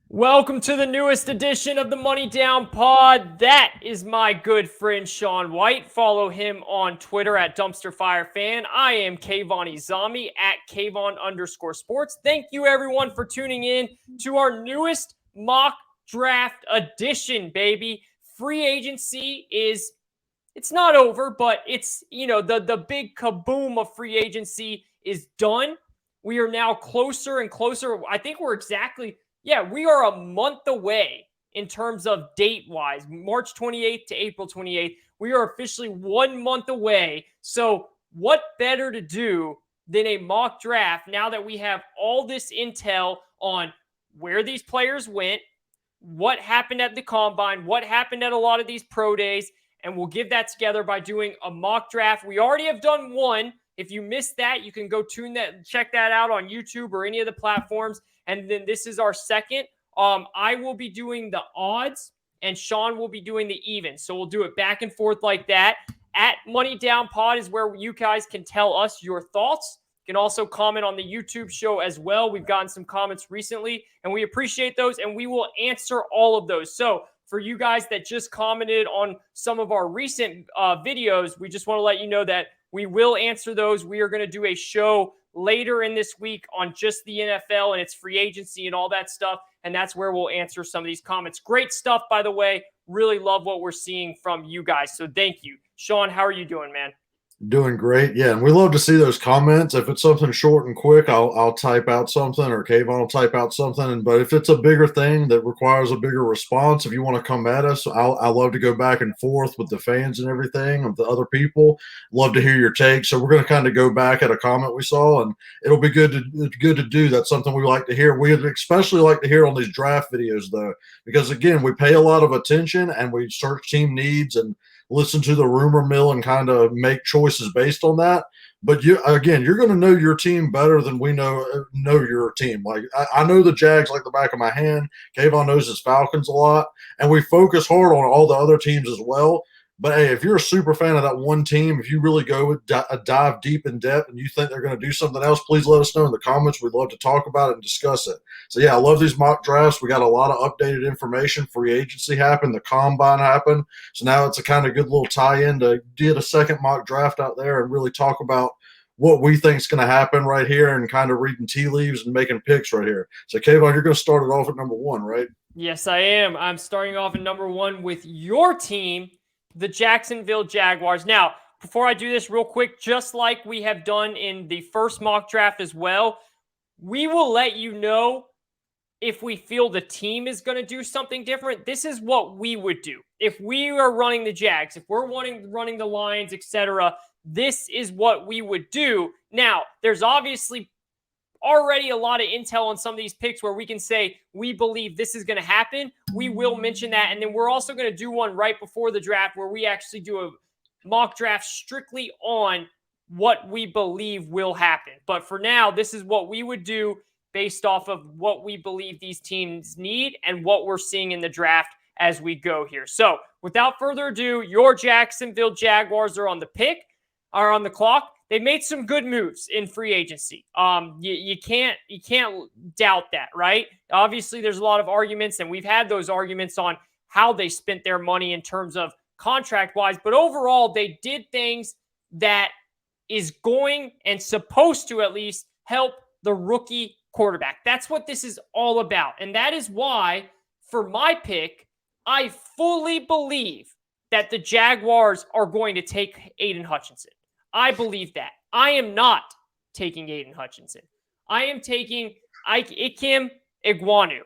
Welcome to the newest edition of the Money Down Pod. That is my good friend Sean White. Follow him on Twitter at DumpsterFireFan. I am Kayvon Izami at Kayvon_sports. Thank you everyone for tuning in to our newest mock draft edition, baby. Free agency it's not over, but it's, the big kaboom of free agency is done. We are now closer and closer. I think we are a month away in terms of date-wise, March 28th to April 28th. We are officially 1 month away. So what better to do than a mock draft now that we have all this intel on where these players went, what happened at the combine, what happened at a lot of these pro days, and we'll give that together by doing a mock draft. We already have done one. If you missed that, you can go check that out on YouTube or any of the platforms. And then this is our second. I will be doing the odds, and Sean will be doing the evens. So we'll do it back and forth like that. At Money Down Pod is where you guys can tell us your thoughts. You can also comment on the YouTube show as well. We've gotten some comments recently, and we appreciate those, and we will answer all of those. So for you guys that just commented on some of our recent videos, we just want to let you know that we will answer those. We are going to do a show later in this week on just the NFL and its free agency and all that stuff. And that's where we'll answer some of these comments. Great stuff, by the way. Really love what we're seeing from you guys. So thank you. Sean, how are you doing, man? Doing great. Yeah, and we love to see those comments. If it's something short and quick, I'll type out something, or Kayvon will type out something. But if it's a bigger thing that requires a bigger response, if you want to come at us, I love to go back and forth with the fans and everything, with the other people. Love to hear your takes. So we're going to kind of go back at a comment we saw, and it'll be good to do. That's something we like to hear. We especially like to hear on these draft videos, though, because again, we pay a lot of attention and we search team needs and listen to the rumor mill and kind of make choices based on that. But you're going to know your team better than we know your team. Like I know the Jags like the back of my hand. Kayvon knows his Falcons a lot, and we focus hard on all the other teams as well. But hey, if you're a super fan of that one team, if you really go with a dive deep in depth and you think they're going to do something else, please let us know in the comments. We'd love to talk about it and discuss it. So yeah, I love these mock drafts. We got a lot of updated information. Free agency happened, the combine happened. So now it's a kind of good little tie-in to get a second mock draft out there and really talk about what we think is going to happen right here and kind of reading tea leaves and making picks right here. So Kayvon, you're going to start it off at number one, right? Yes, I am. I'm starting off at number one with your team, the Jacksonville Jaguars. Now, before I do this real quick, just like we have done in the first mock draft as well, we will let you know if we feel the team is going to do something different. This is what we would do. If we are running the Jags, if we're running the Lions, etc., this is what we would do. Now, there's obviously already a lot of intel on some of these picks where we can say we believe this is going to happen. We will mention that. And then we're also going to do one right before the draft where we actually do a mock draft strictly on what we believe will happen. But for now, this is what we would do based off of what we believe these teams need and what we're seeing in the draft as we go here. So without further ado, your Jacksonville Jaguars are on the clock. They made some good moves in free agency. You can't doubt that, right? Obviously, there's a lot of arguments, and we've had those arguments on how they spent their money in terms of contract-wise. But overall, they did things that is going and supposed to at least help the rookie quarterback. That's what this is all about. And that is why, for my pick, I fully believe that the Jaguars are going to take Aiden Hutchinson. I believe that. I am not taking Aiden Hutchinson. I am taking Ikem Ekwonu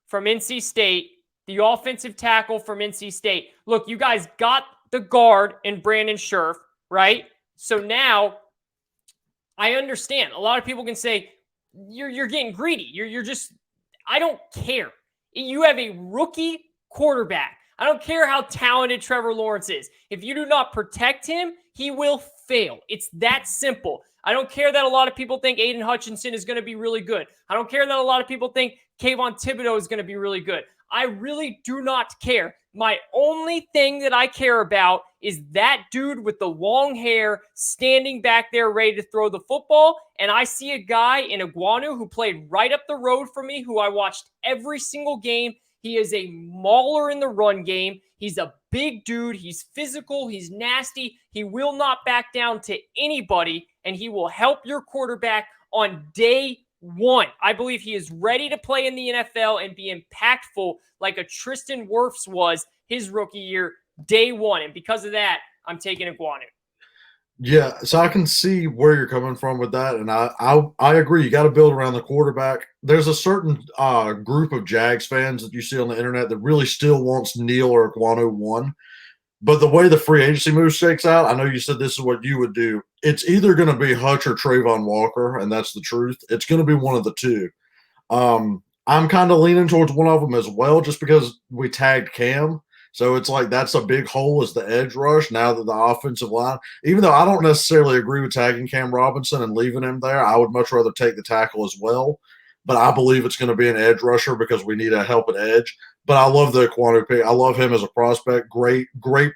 from NC State, the offensive tackle from NC State. Look, you guys got the guard in Brandon Scherf, right? So now I understand. A lot of people can say, you're getting greedy. You're just, I don't care. You have a rookie quarterback. I don't care how talented Trevor Lawrence is. If you do not protect him, he will fail. It's that simple. I don't care that a lot of people think Aiden Hutchinson is going to be really good. I don't care that a lot of people think Kayvon Thibodeaux is going to be really good. I really do not care. My only thing that I care about is that dude with the long hair standing back there ready to throw the football. And I see a guy in Iguanu who played right up the road from me, who I watched every single game. He is a mauler in the run game. He's a big dude. He's physical. He's nasty. He will not back down to anybody, and he will help your quarterback on day one. I believe he is ready to play in the NFL and be impactful like a Tristan Wirfs was his rookie year, day one. And because of that, I'm taking Iguanu. Yeah, so I can see where you're coming from with that, and I agree. You got to build around the quarterback. There's a certain group of Jags fans that you see on the internet that really still wants Neal or Iguanu one. But the way the free agency move shakes out, I know you said this is what you would do. It's either going to be Hutch or Trayvon Walker, and that's the truth. It's going to be one of the two. I'm kind of leaning towards one of them as well, just because we tagged Cam. So it's like that's a big hole is the edge rush now that the offensive line, even though I don't necessarily agree with tagging Cam Robinson and leaving him there, I would much rather take the tackle as well. But I believe it's going to be an edge rusher because we need a help at edge. But I love the Iguanu pick. I love him as a prospect. Great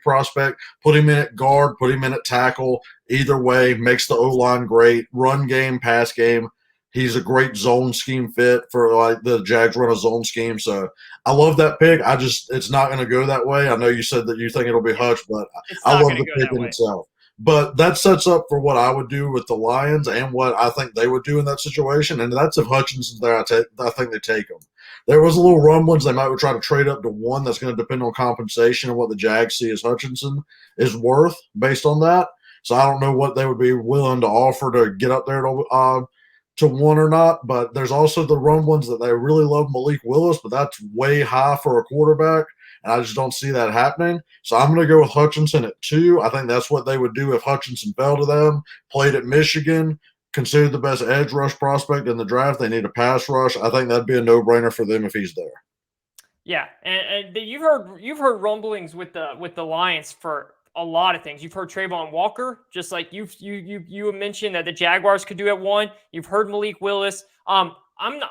prospect. Put him in at guard, put him in at tackle. Either way, makes the O-line great. Run game, pass game. He's a great zone scheme fit for like the Jags run a zone scheme. So I love that pick. It's not going to go that way. I know you said that you think it'll be Hutch, but I love the pick in itself. But that sets up for what I would do with the Lions and what I think they would do in that situation. And that's if Hutchinson's there, I think they take him. There was a little rumblings they might try to trade up to one. That's going to depend on compensation and what the Jags see as Hutchinson is worth based on that. So I don't know what they would be willing to offer to get up there to one or not. But there's also the rumblings that they really love Malik Willis, but that's way high for a quarterback. And I just don't see that happening. So I'm going to go with Hutchinson at 2. I think that's what they would do if Hutchinson fell to them, played at Michigan, considered the best edge rush prospect in the draft. They need a pass rush. I think that'd be a no-brainer for them if he's there. Yeah, and you've heard rumblings with the Lions for a lot of things. You've heard Trayvon Walker, just like you mentioned that the Jaguars could do at 1. You've heard Malik Willis. I'm going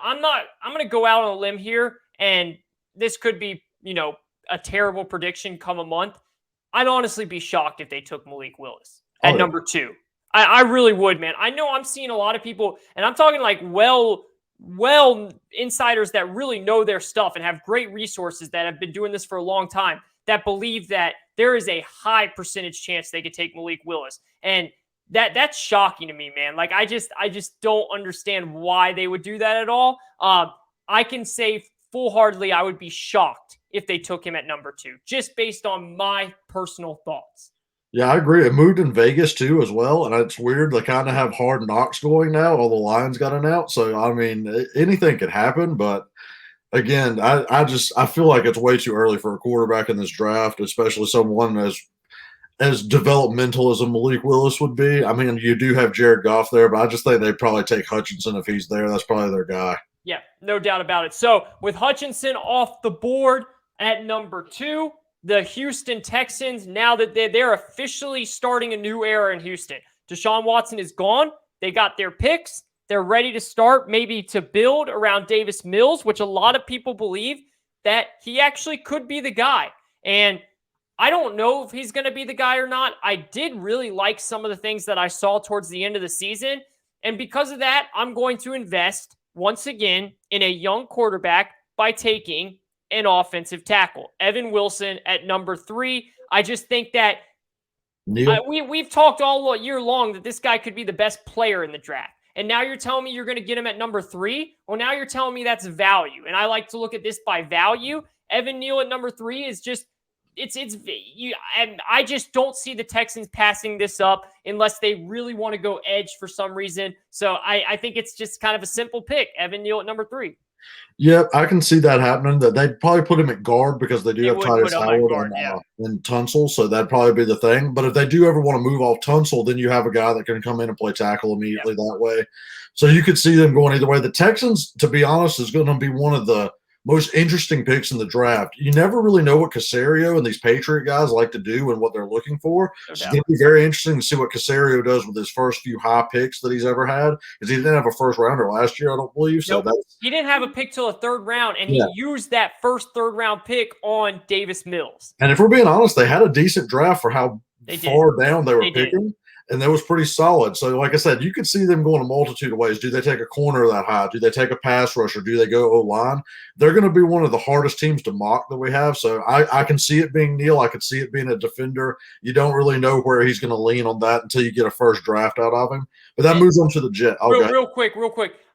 to go out on a limb here, and this could be, a terrible prediction come a month. I'd honestly be shocked if they took Malik Willis at number 2. I really would, man. I know I'm seeing a lot of people, and I'm talking like well insiders that really know their stuff and have great resources that have been doing this for a long time, that believe that there is a high percentage chance they could take Malik Willis. And that's shocking to me, man. Like I just don't understand why they would do that at all. I can say full-heartedly I would be shocked if they took him at number 2, just based on my personal thoughts. Yeah, I agree. It moved in Vegas too as well, and it's weird. They kind of have Hard Knocks going now. All the Lions got announced, so I mean, anything could happen. But again, I feel like it's way too early for a quarterback in this draft, especially someone as developmental as a Malik Willis would be. I mean, you do have Jared Goff there, but I just think they'd probably take Hutchinson if he's there. That's probably their guy. Yeah, no doubt about it. So with Hutchinson off the board at number 2, the Houston Texans, now that they're officially starting a new era in Houston. Deshaun Watson is gone. They got their picks. They're ready to start maybe to build around Davis Mills, which a lot of people believe that he actually could be the guy. And I don't know if he's going to be the guy or not. I did really like some of the things that I saw towards the end of the season. And because of that, I'm going to invest once again in a young quarterback by taking an offensive tackle. Evan Wilson at number 3. I just think that we've talked all year long that this guy could be the best player in the draft. And now you're telling me you're going to get him at number 3? Well, now you're telling me that's value. And I like to look at this by value. Evan Neal at number 3 is just, and I just don't see the Texans passing this up unless they really want to go edge for some reason. So I think it's just kind of a simple pick. Evan Neal at number 3. Yeah, I can see that happening. That they'd probably put him at guard because they do have Titus Howard and Tunsil, so that'd probably be the thing. But if they do ever want to move off Tunsil, then you have a guy that can come in and play tackle immediately that way. So you could see them going either way. The Texans, to be honest, is going to be one of the most interesting picks in the draft. You never really know what Caserio and these Patriot guys like to do and what they're looking for. It's going to be very interesting to see what Caserio does with his first few high picks that he's ever had. Because he didn't have a first rounder last year, I don't believe. So he didn't have a pick till a 3rd round, and he used that first 3rd round pick on Davis Mills. And if we're being honest, they had a decent draft for how far down they were They did. picking, and that was pretty solid. So, like I said, you could see them going a multitude of ways. Do they take a corner that high? Do they take a pass rusher? Do they go O-line? They're going to be one of the hardest teams to mock that we have. So I can see it being Neal. I could see it being a defender. You don't really know where he's going to lean on that until you get a first draft out of him. But that moves on to the Jet. Oh, real quick.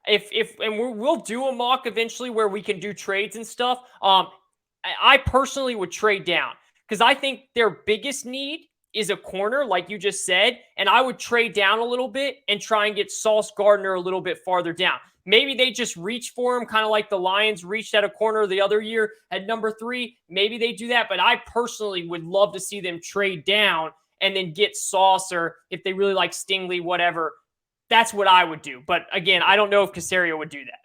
If we'll do a mock eventually where we can do trades and stuff. I personally would trade down because I think their biggest need is a corner, like you just said, and I would trade down a little bit and try and get Sauce Gardner a little bit farther down. Maybe they just reach for him, kind of like the Lions reached at a corner the other year at number 3. Maybe they do that, but I personally would love to see them trade down and then get Sauce, or if they really like Stingley, whatever. That's what I would do. But again, I don't know if Caserio would do that.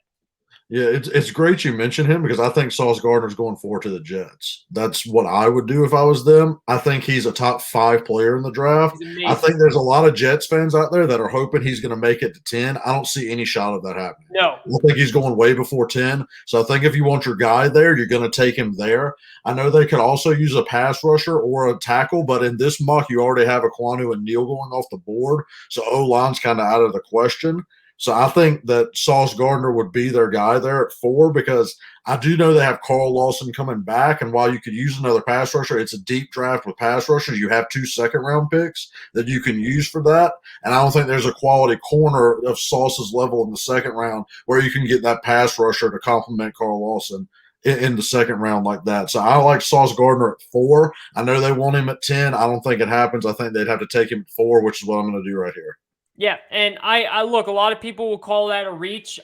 Yeah, it's great you mentioned him because I think Sauce Gardner's going forward to the Jets. That's what I would do if I was them. I think he's a top 5 player in the draft. I think there's a lot of Jets fans out there that are hoping he's going to make it to 10. I don't see any shot of that happening. No. I think he's going way before 10. So I think if you want your guy there, you're going to take him there. I know they could also use a pass rusher or a tackle, but in this mock, you already have Ekwonu and Neal going off the board. So O-line's kind of out of the question. So I think that Sauce Gardner would be their guy there at 4 because I do know they have Carl Lawson coming back. And while you could use another pass rusher, it's a deep draft with pass rushers. You have 2 second-round picks that you can use for that. And I don't think there's a quality corner of Sauce's level in the second round where you can get that pass rusher to complement Carl Lawson in the second round like that. So I like Sauce Gardner at 4. I know they want him at 10. I don't think it happens. I think they'd have to take him at 4, which is what I'm going to do right here. Yeah, and I look, a lot of people will call that a reach.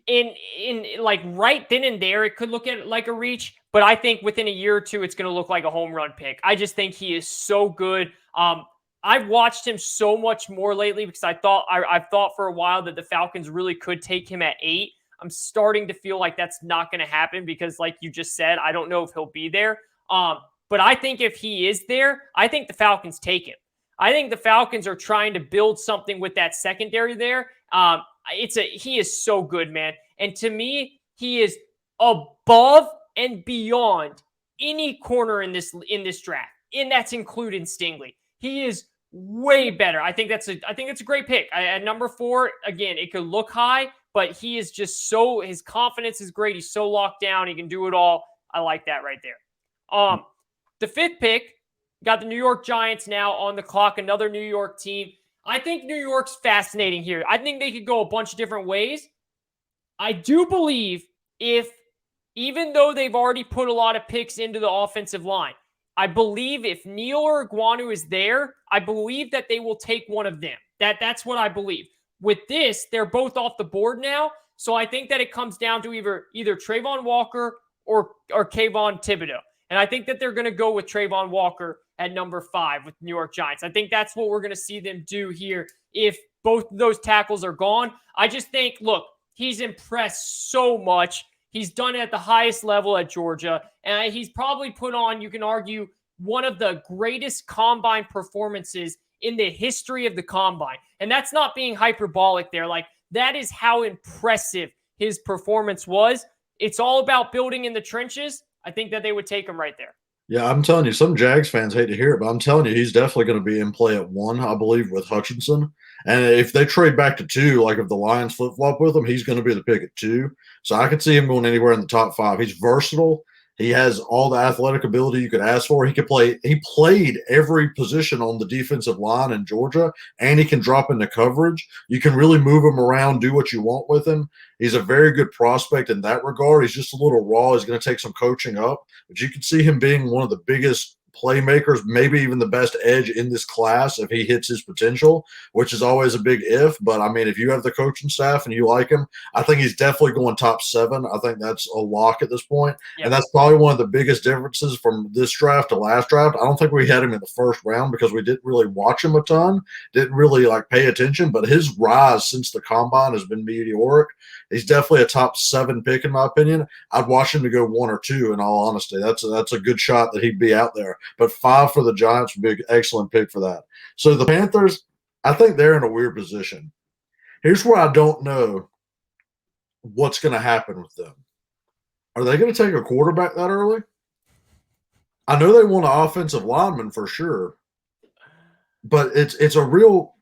In like right then and there, it could look at it like a reach, but I think within a year or two, it's going to look like a home run pick. I just think he is so good. I've watched him so much more lately because I've thought for a while that the Falcons really could take him at 8. I'm starting to feel like that's not going to happen because, like you just said, I don't know if he'll be there. But I think if he is there, I think the Falcons take him. I think the Falcons are trying to build something with that secondary there. He is so good, man. And to me, he is above and beyond any corner in this draft. And that's including Stingley. He is way better. I think that's a great pick. At number 4, again, it could look high, but he is just his confidence is great. He's so locked down. He can do it all. I like that right there. The 5th pick, got the New York Giants now on the clock, another New York team. I think New York's fascinating here. I think they could go a bunch of different ways. I do believe even though they've already put a lot of picks into the offensive line, I believe if Neal or Ekwonu is there, I believe that they will take one of them. That's what I believe. With this, they're both off the board now, so I think that it comes down to either Trayvon Walker or Kayvon Thibodeau. And I think that they're going to go with Trayvon Walker at number 5 with New York Giants. I think that's what we're going to see them do here if both of those tackles are gone. I just think, look, he's impressed so much. He's done it at the highest level at Georgia. And he's probably put on, you can argue, one of the greatest combine performances in the history of the combine. And that's not being hyperbolic there. Like, that is how impressive his performance was. It's all about building in the trenches. I think that they would take him right there. Yeah, I'm telling you, some Jags fans hate to hear it, but I'm telling you, he's definitely going to be in play at 1, I believe, with Hutchinson. And if they trade back to 2, like if the Lions flip-flop with him, he's going to be the pick at 2. So I could see him going anywhere in the top 5. He's versatile. He has all the athletic ability you could ask for. He played every position on the defensive line in Georgia, and he can drop into coverage. You can really move him around, do what you want with him. He's a very good prospect in that regard. He's just a little raw. He's going to take some coaching up, but you can see him being one of the biggest playmakers, maybe even the best edge in this class if he hits his potential, which is always a big if. But I mean, if you have the coaching staff and you like him, I think he's definitely going top 7. I think that's a lock at this point. Yep. And that's probably one of the biggest differences from this draft to last draft. I don't think we had him in the first round because we didn't really watch him a ton, didn't really pay attention, but his rise since the combine has been meteoric. He's definitely a top 7 pick in my opinion. I'd watch him to go 1 or 2 in all honesty. That's a good shot that he'd be out there. But 5 for the Giants would be an excellent pick for that. So the Panthers, I think they're in a weird position. Here's where I don't know what's going to happen with them. Are they going to take a quarterback that early? I know they want an offensive lineman for sure. but it's a real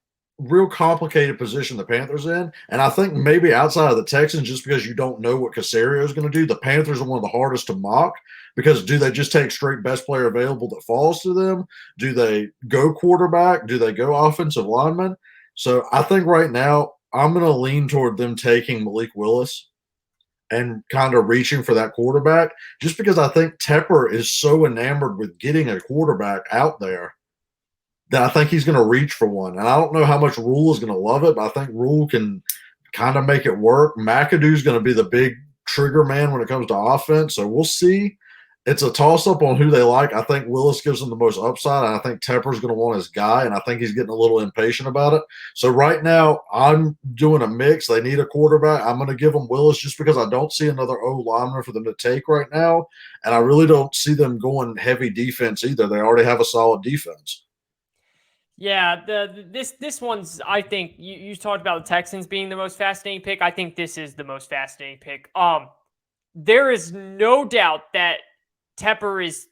complicated position the Panthers in. And I think maybe outside of the Texans, just because you don't know what Caserio is going to do, the Panthers are one of the hardest to mock because do they just take straight best player available that falls to them? Do they go quarterback? Do they go offensive lineman? So I think right now I'm going to lean toward them taking Malik Willis and kind of reaching for that quarterback just because I think Tepper is so enamored with getting a quarterback out there that I think he's going to reach for one. And I don't know how much Rule is going to love it, but I think Rule can kind of make it work. McAdoo's going to be the big trigger man when it comes to offense. So we'll see. It's a toss-up on who they like. I think Willis gives them the most upside, and I think Tepper's going to want his guy, and I think he's getting a little impatient about it. So right now, I'm doing a mix. They need a quarterback. I'm going to give them Willis just because I don't see another O-lineman for them to take right now, and I really don't see them going heavy defense either. They already have a solid defense. Yeah, this one's, I think you talked about the Texans being the most fascinating pick. I think this is the most fascinating pick. There is no doubt that Tepper is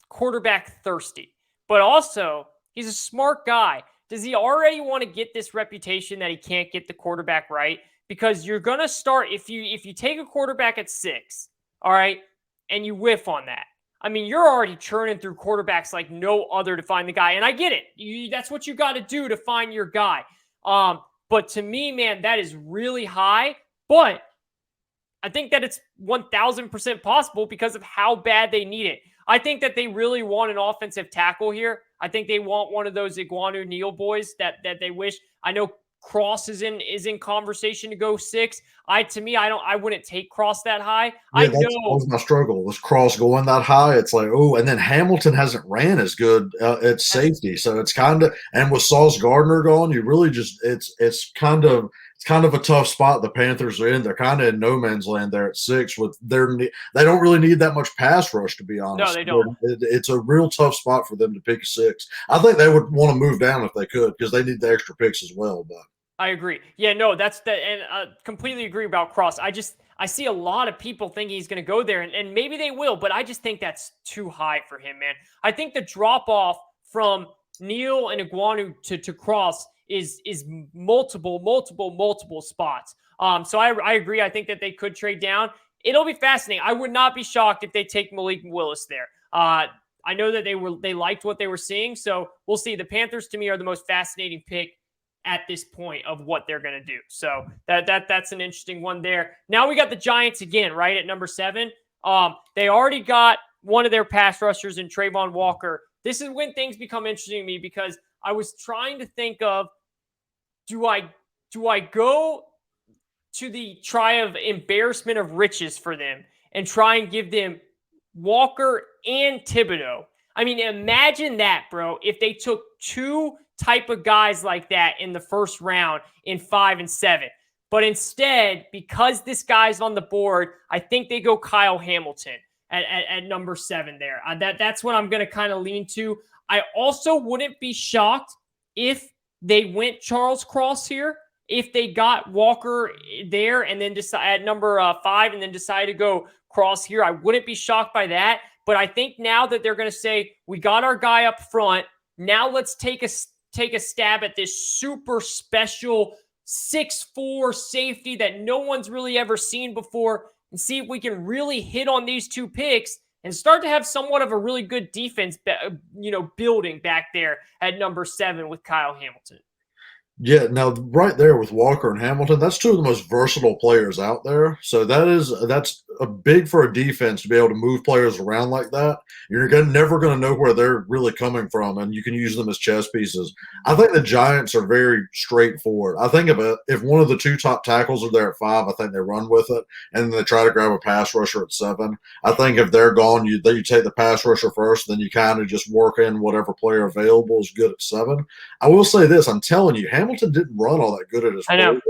quarterback thirsty, but also he's a smart guy. Does he already want to get this reputation that he can't get the quarterback right? Because you're going to start, if you take a quarterback at 6, all right, and you whiff on that, I mean, you're already churning through quarterbacks like no other to find the guy. And I get it. That's what you got to do to find your guy. But to me, man, that is really high. But I think that it's 1,000% possible because of how bad they need it. I think that they really want an offensive tackle here. I think they want one of those Iguanu Neal boys that they wish. I know Cross is in conversation to go 6. I wouldn't take Cross that high. Yeah, I that know was my struggle. Was Cross going that high? It's like, oh, and then Hamilton hasn't ran as good at safety, so it's kind of, and with Sauce Gardner gone, you really just it's kind of a tough spot the Panthers are in. They're kind of in no man's land there at 6 with they don't really need that much pass rush, to be honest. No, they don't. It's a real tough spot for them to pick a 6. I think they would want to move down if they could because they need the extra picks as well. But I agree. Yeah, no, that's the, and completely agree about Cross. I see a lot of people thinking he's going to go there, and maybe they will, but I just think that's too high for him, man. I think the drop off from Neal and Iguanu to Cross is multiple spots. So I agree. I think that they could trade down. It'll be fascinating. I would not be shocked if they take Malik Willis there. I know that they liked what they were seeing, so we'll see. The Panthers to me are the most fascinating pick at this point of what they're going to do. So that's an interesting one there. Now we got the Giants again, right at number 7. They already got one of their pass rushers in Trayvon Walker. This is when things become interesting to me because I was trying to think of, do I go to the try of embarrassment of riches for them and try and give them Walker and Thibodeau? I mean, imagine that, bro, if they took 2 type of guys like that in the first round in 5 and 7. But instead, because this guy's on the board, I think they go Kyle Hamilton at number 7 there. That's what I'm going to kind of lean to. I also wouldn't be shocked if they went Charles Cross here, if they got Walker there and then decide at number 5 and then decide to go Cross here. I wouldn't be shocked by that. But I think now that they're going to say, we got our guy up front, now let's take a stab at this super special 6'4" safety that no one's really ever seen before and see if we can really hit on these 2 picks and start to have somewhat of a really good defense, building back there at number 7 with Kyle Hamilton. yeah, now right there with Walker and Hamilton, that's 2 of the most versatile players out there. So that's a big for a defense to be able to move players around like that. You're never going to know where they're really coming from, and you can use them as chess pieces. I think the Giants are very straightforward. I think if one of the 2 top tackles are there at 5, I think they run with it, and then they try to grab a pass rusher at 7. I think if they're gone, you take the pass rusher first, then you kind of just work in whatever player available is good at 7. I will say this, I'm telling you, Hamilton didn't run all that good at his pro day.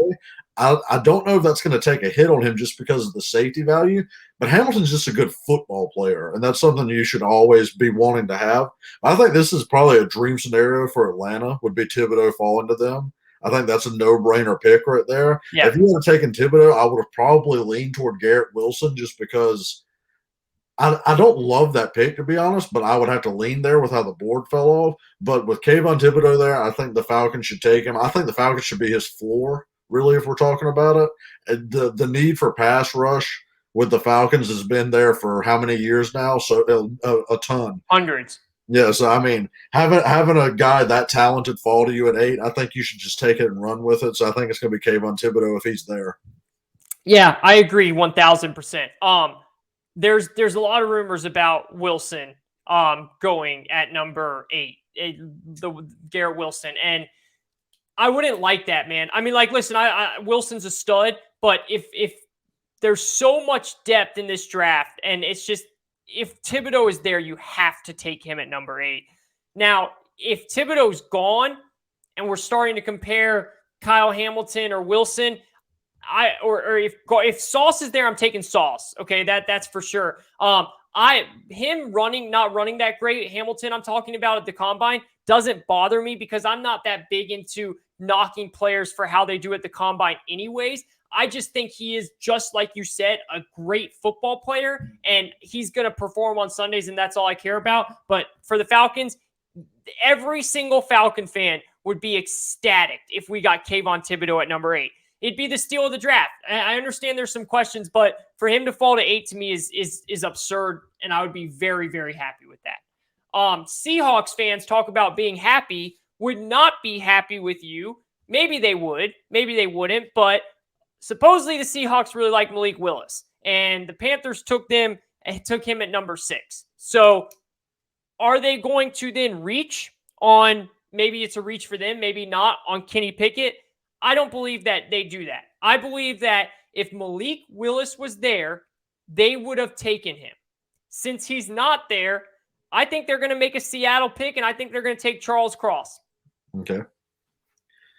I don't know if that's going to take a hit on him just because of the safety value, but Hamilton's just a good football player, and that's something you should always be wanting to have. I think this is probably a dream scenario for Atlanta, would be Thibodeau falling to them. I think that's a no-brainer pick right there. Yeah. If you would have taken Thibodeau, I would have probably leaned toward Garrett Wilson just because I don't love that pick, to be honest, but I would have to lean there with how the board fell off. But with Kayvon Thibodeau there, I think the Falcons should take him. I think the Falcons should be his floor, really, if we're talking about it. And the need for pass rush with the Falcons has been there for how many years now? So a ton. Hundreds. Yeah, so I mean, having a guy that talented fall to you at 8, I think you should just take it and run with it. So I think it's going to be Kayvon Thibodeau if he's there. Yeah, I agree 1000%. There's a lot of rumors about Wilson going at number 8, the Garrett Wilson, and I wouldn't like that, man. I mean, like, listen, I Wilson's a stud, but if there's so much depth in this draft, and it's just if Thibodeau is there, you have to take him at number 8. Now, if Thibodeau's gone, and we're starting to compare Kyle Hamilton or Wilson, or if Sauce is there, I'm taking Sauce. Okay, that's for sure. Him not running that great, Hamilton, I'm talking about at the combine, doesn't bother me because I'm not that big into knocking players for how they do at the combine anyways. I just think he is, just like you said, a great football player, and he's going to perform on Sundays, and that's all I care about. But for the Falcons, every single Falcon fan would be ecstatic if we got Kayvon Thibodeau at number 8. It'd be the steal of the draft. I understand there's some questions, but for him to fall to 8 to me is absurd, and I would be very, very happy with that. Seahawks fans talk about being happy, would not be happy with you. Maybe they would, maybe they wouldn't, but supposedly the Seahawks really like Malik Willis, and the Panthers took him at number 6. So are they going to then reach on, maybe it's a reach for them, maybe not, on Kenny Pickett? I don't believe that they do that. I believe that if Malik Willis was there, they would have taken him. Since he's not there, I think they're going to make a Seattle pick, and I think they're going to take Charles Cross. Okay.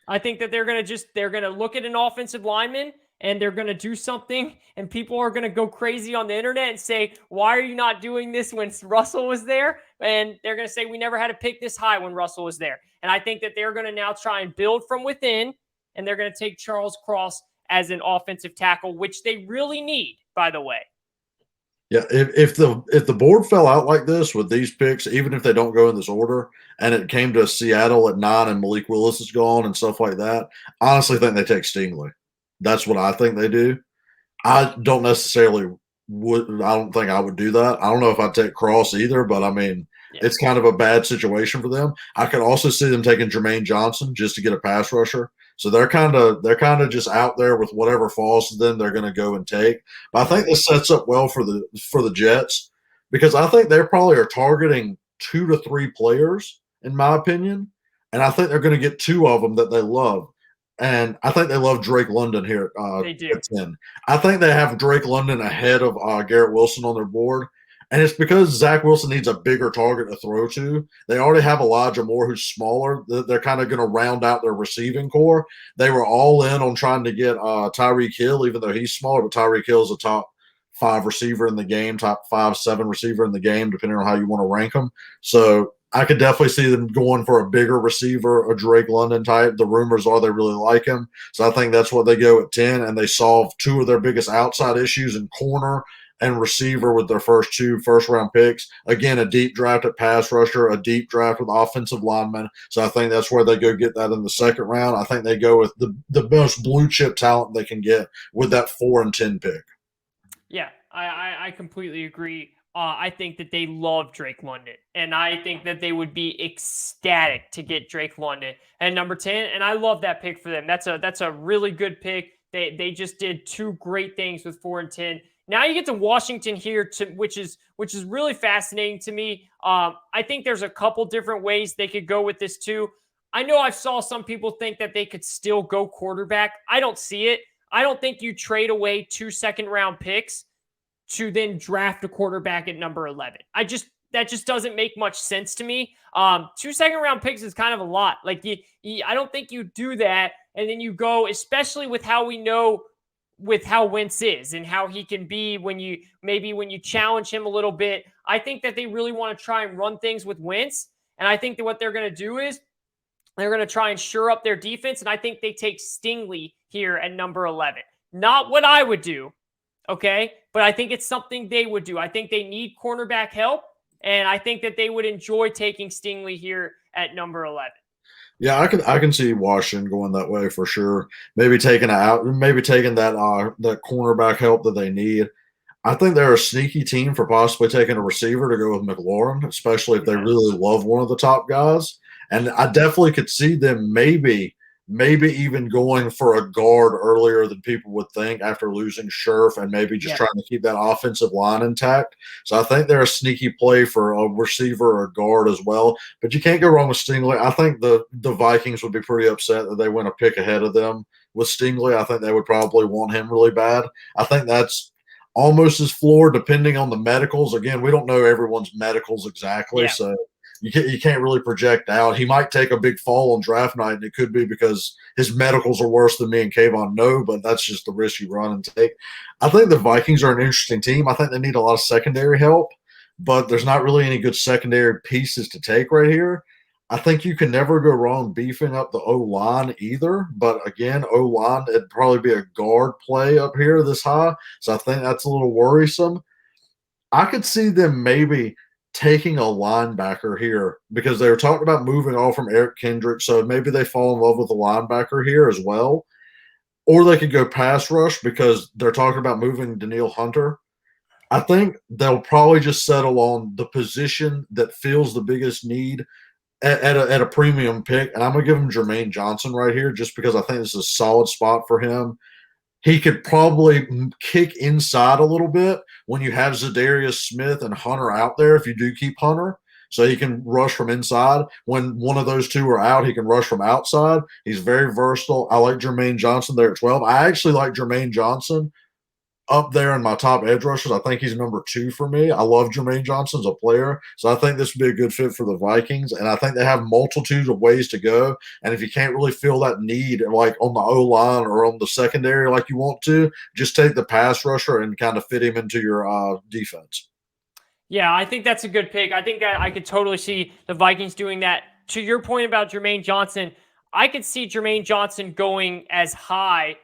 I think that they're going to look at an offensive lineman, and they're going to do something, and people are going to go crazy on the internet and say, why are you not doing this when Russell was there? And they're going to say, we never had a pick this high when Russell was there. And I think that they're going to now try and build from within, and they're going to take Charles Cross as an offensive tackle, which they really need, by the way. Yeah, if the board fell out like this with these picks, even if they don't go in this order, and it came to Seattle at 9 and Malik Willis is gone and stuff like that, I honestly think they take Stingley. That's what I think they do. I don't necessarily I don't think I would do that. I don't know if I'd take Cross either, but I mean, it's kind of a bad situation for them. I could also see them taking Jermaine Johnson just to get a pass rusher. So they're kind of just out there with whatever falls to them, they're going to go and take. But I think this sets up well for the Jets, because I think they probably are targeting 2 to 3 players, in my opinion, and I think they're going to get 2 of them that they love. And I think they love Drake London here at 10. I think they have Drake London ahead of Garrett Wilson on their board. And it's because Zach Wilson needs a bigger target to throw to. They already have Elijah Moore, who's smaller. They're kind of going to round out their receiving core. They were all in on trying to get Tyreek Hill, even though he's smaller. But Tyreek Hill is a top 5 receiver in the game, top 5, 7 receiver in the game, depending on how you want to rank them. So I could definitely see them going for a bigger receiver, a Drake London type. The rumors are they really like him. So I think that's what they go at 10, and they solve 2 of their biggest outside issues in corner and receiver with their first 2 first-round picks. Again, a deep draft at pass rusher, a deep draft with offensive linemen. So I think that's where they go get that in the second round. I think they go with the most blue-chip talent they can get with that 4 and 10 pick. Yeah, I completely agree. I think that they love Drake London, and I think that they would be ecstatic to get Drake London at number 10, and I love that pick for them. That's a really good pick. They just did 2 great things with 4 and 10. Now you get to Washington here, which is really fascinating to me. I think there's a couple different ways they could go with this too. I know I saw some people think that they could still go quarterback. I don't see it. I don't think you trade away 2 second-round picks to then draft a quarterback at number 11. That just doesn't make much sense to me. 2 second-round picks is kind of a lot. Like I don't think you do that, and then you go, especially with how we know with how Wentz is and how he can be when you challenge him a little bit. I think that they really want to try and run things with Wentz, and I think that what they're going to do is they're going to try and shore up their defense, and I think they take Stingley here at number 11. Not what I would do. Okay. But I think it's something they would do. I think they need cornerback help. And I think that they would enjoy taking Stingley here at number 11. Yeah, I can see Washington going that way for sure. Maybe taking that cornerback help that they need. I think they're a sneaky team for possibly taking a receiver to go with McLaurin, especially if they really love one of the top guys. And I definitely could see them maybe even going for a guard earlier than people would think after losing Scherf and maybe just trying to keep that offensive line intact. So I think they're a sneaky play for a receiver or a guard as well. But you can't go wrong with Stingley. I think the Vikings would be pretty upset that they went a pick ahead of them with Stingley. I think they would probably want him really bad. I think that's almost his floor, depending on the medicals. Again, we don't know everyone's medicals exactly, so you can't really project out. He might take a big fall on draft night, and it could be because his medicals are worse than me and Kayvon know, but that's just the risk you run and take. I think the Vikings are an interesting team. I think they need a lot of secondary help, but there's not really any good secondary pieces to take right here. I think you can never go wrong beefing up the O-line either. But again, O-line, it'd probably be a guard play up here this high. So I think that's a little worrisome. I could see them maybe taking a linebacker here because they were talking about moving off from Eric Kendrick. So maybe they fall in love with the linebacker here as well. Or they could go pass rush because they're talking about moving Danielle Hunter. I think they'll probably just settle on the position that feels the biggest need at a premium pick, and I'm going to give him Jermaine Johnson right here just because I think this is a solid spot for him. He could probably kick inside a little bit when you have Zadarius Smith and Hunter out there if you do keep Hunter. So he can rush from inside. When one of those two are out, he can rush from outside. He's very versatile. I like Jermaine Johnson there at 12. I actually like Jermaine Johnson up there in my top edge rushers. I think he's number 2 for me. I love Jermaine Johnson as a player, so I think this would be a good fit for the Vikings. And I think they have multitudes of ways to go. And if you can't really feel that need, like on the O-line or on the secondary like you want to, just take the pass rusher and kind of fit him into your defense. Yeah, I think that's a good pick. I think that I could totally see the Vikings doing that. To your point about Jermaine Johnson, I could see Jermaine Johnson going as high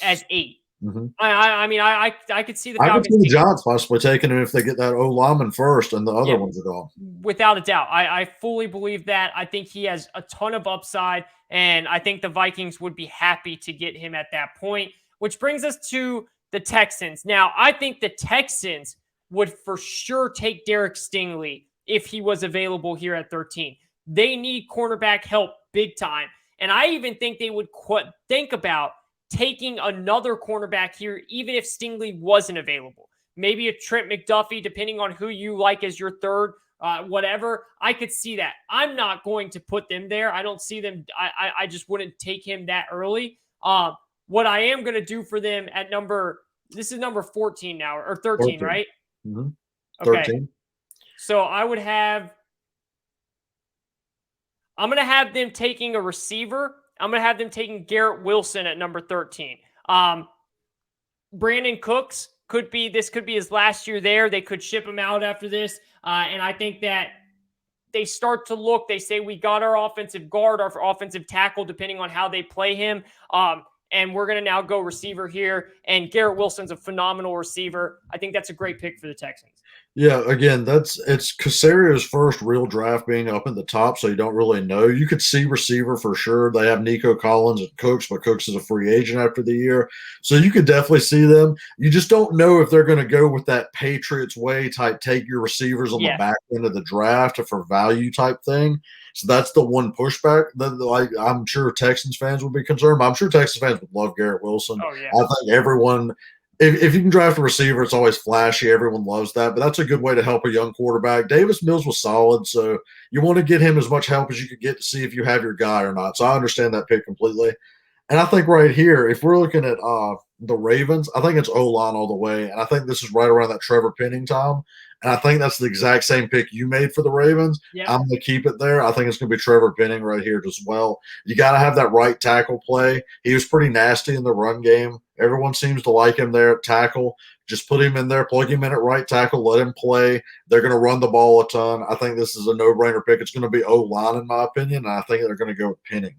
as 8. Mm-hmm. I could see the Falcons. I could see the Giants possibly taking him if they get that O-lineman first and the other ones are gone. Without a doubt. I fully believe that. I think he has a ton of upside, and I think the Vikings would be happy to get him at that point, which brings us to the Texans. Now, I think the Texans would for sure take Derek Stingley if he was available here at 13. They need cornerback help big time, and I even think they would think about taking another cornerback here, even if Stingley wasn't available. Maybe a Trent McDuffie, depending on who you like as your third, whatever. I could see that. I'm not going to put them there. I don't see them. I just wouldn't take him that early. What I am going to do for them at this is number 14 now, or 13, 14. right? Mm-hmm. Okay. 13. So I'm going to have them taking a receiver. I'm going to have them taking Garrett Wilson at number 13. Brandon Cooks could be his last year there. They could ship him out after this. And I think that they start to look, they say, we got our offensive guard, our offensive tackle, depending on how they play him. And we're going to now go receiver here. And Garrett Wilson's a phenomenal receiver. I think that's a great pick for the Texans. Yeah, again, it's Casario's first real draft being up in the top, so you don't really know. You could see receiver for sure. They have Nico Collins and Cooks, but Cooks is a free agent after the year. So you could definitely see them. You just don't know if they're going to go with that Patriots way type, take your receivers on the back end of the draft for value type thing. So that's the one pushback that I'm sure Texans fans would be concerned. But I'm sure Texans fans would love Garrett Wilson. Oh, yeah. I think everyone – if you can draft a receiver, it's always flashy. Everyone loves that, but that's a good way to help a young quarterback. Davis Mills was solid, so you want to get him as much help as you could get to see if you have your guy or not. So I understand that pick completely. And I think right here, if we're looking at the Ravens, I think it's O-line all the way, and I think this is right around that Trevor Penning time. And I think that's the exact same pick you made for the Ravens. Yep. I'm going to keep it there. I think it's going to be Trevor Penning right here as well. You got to have that right tackle play. He was pretty nasty in the run game. Everyone seems to like him there at tackle. Just put him in there, plug him in at right tackle, let him play. They're going to run the ball a ton. I think this is a no-brainer pick. It's going to be O-line in my opinion, and I think they're going to go with Penning.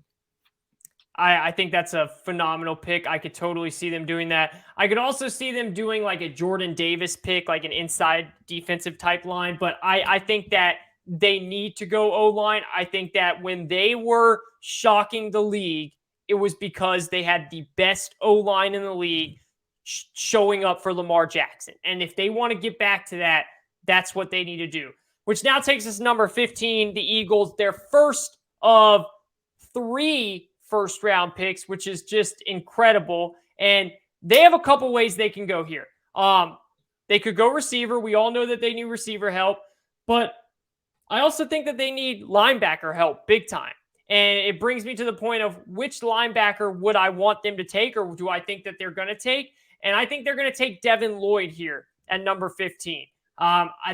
I think that's a phenomenal pick. I could totally see them doing that. I could also see them doing like a Jordan Davis pick, like an inside defensive type line. But I think that they need to go O-line. I think that when they were shocking the league, it was because they had the best O-line in the league showing up for Lamar Jackson. And if they want to get back to that, that's what they need to do. Which now takes us to number 15, the Eagles, their first of 3 first-round picks, which is just incredible. And they have a couple ways they can go here. They could go receiver. We all know that they need receiver help. But I also think that they need linebacker help big time. And it brings me to the point of which linebacker would I want them to take, or do I think that they're going to take? And I think they're going to take Devin Lloyd here at number 15.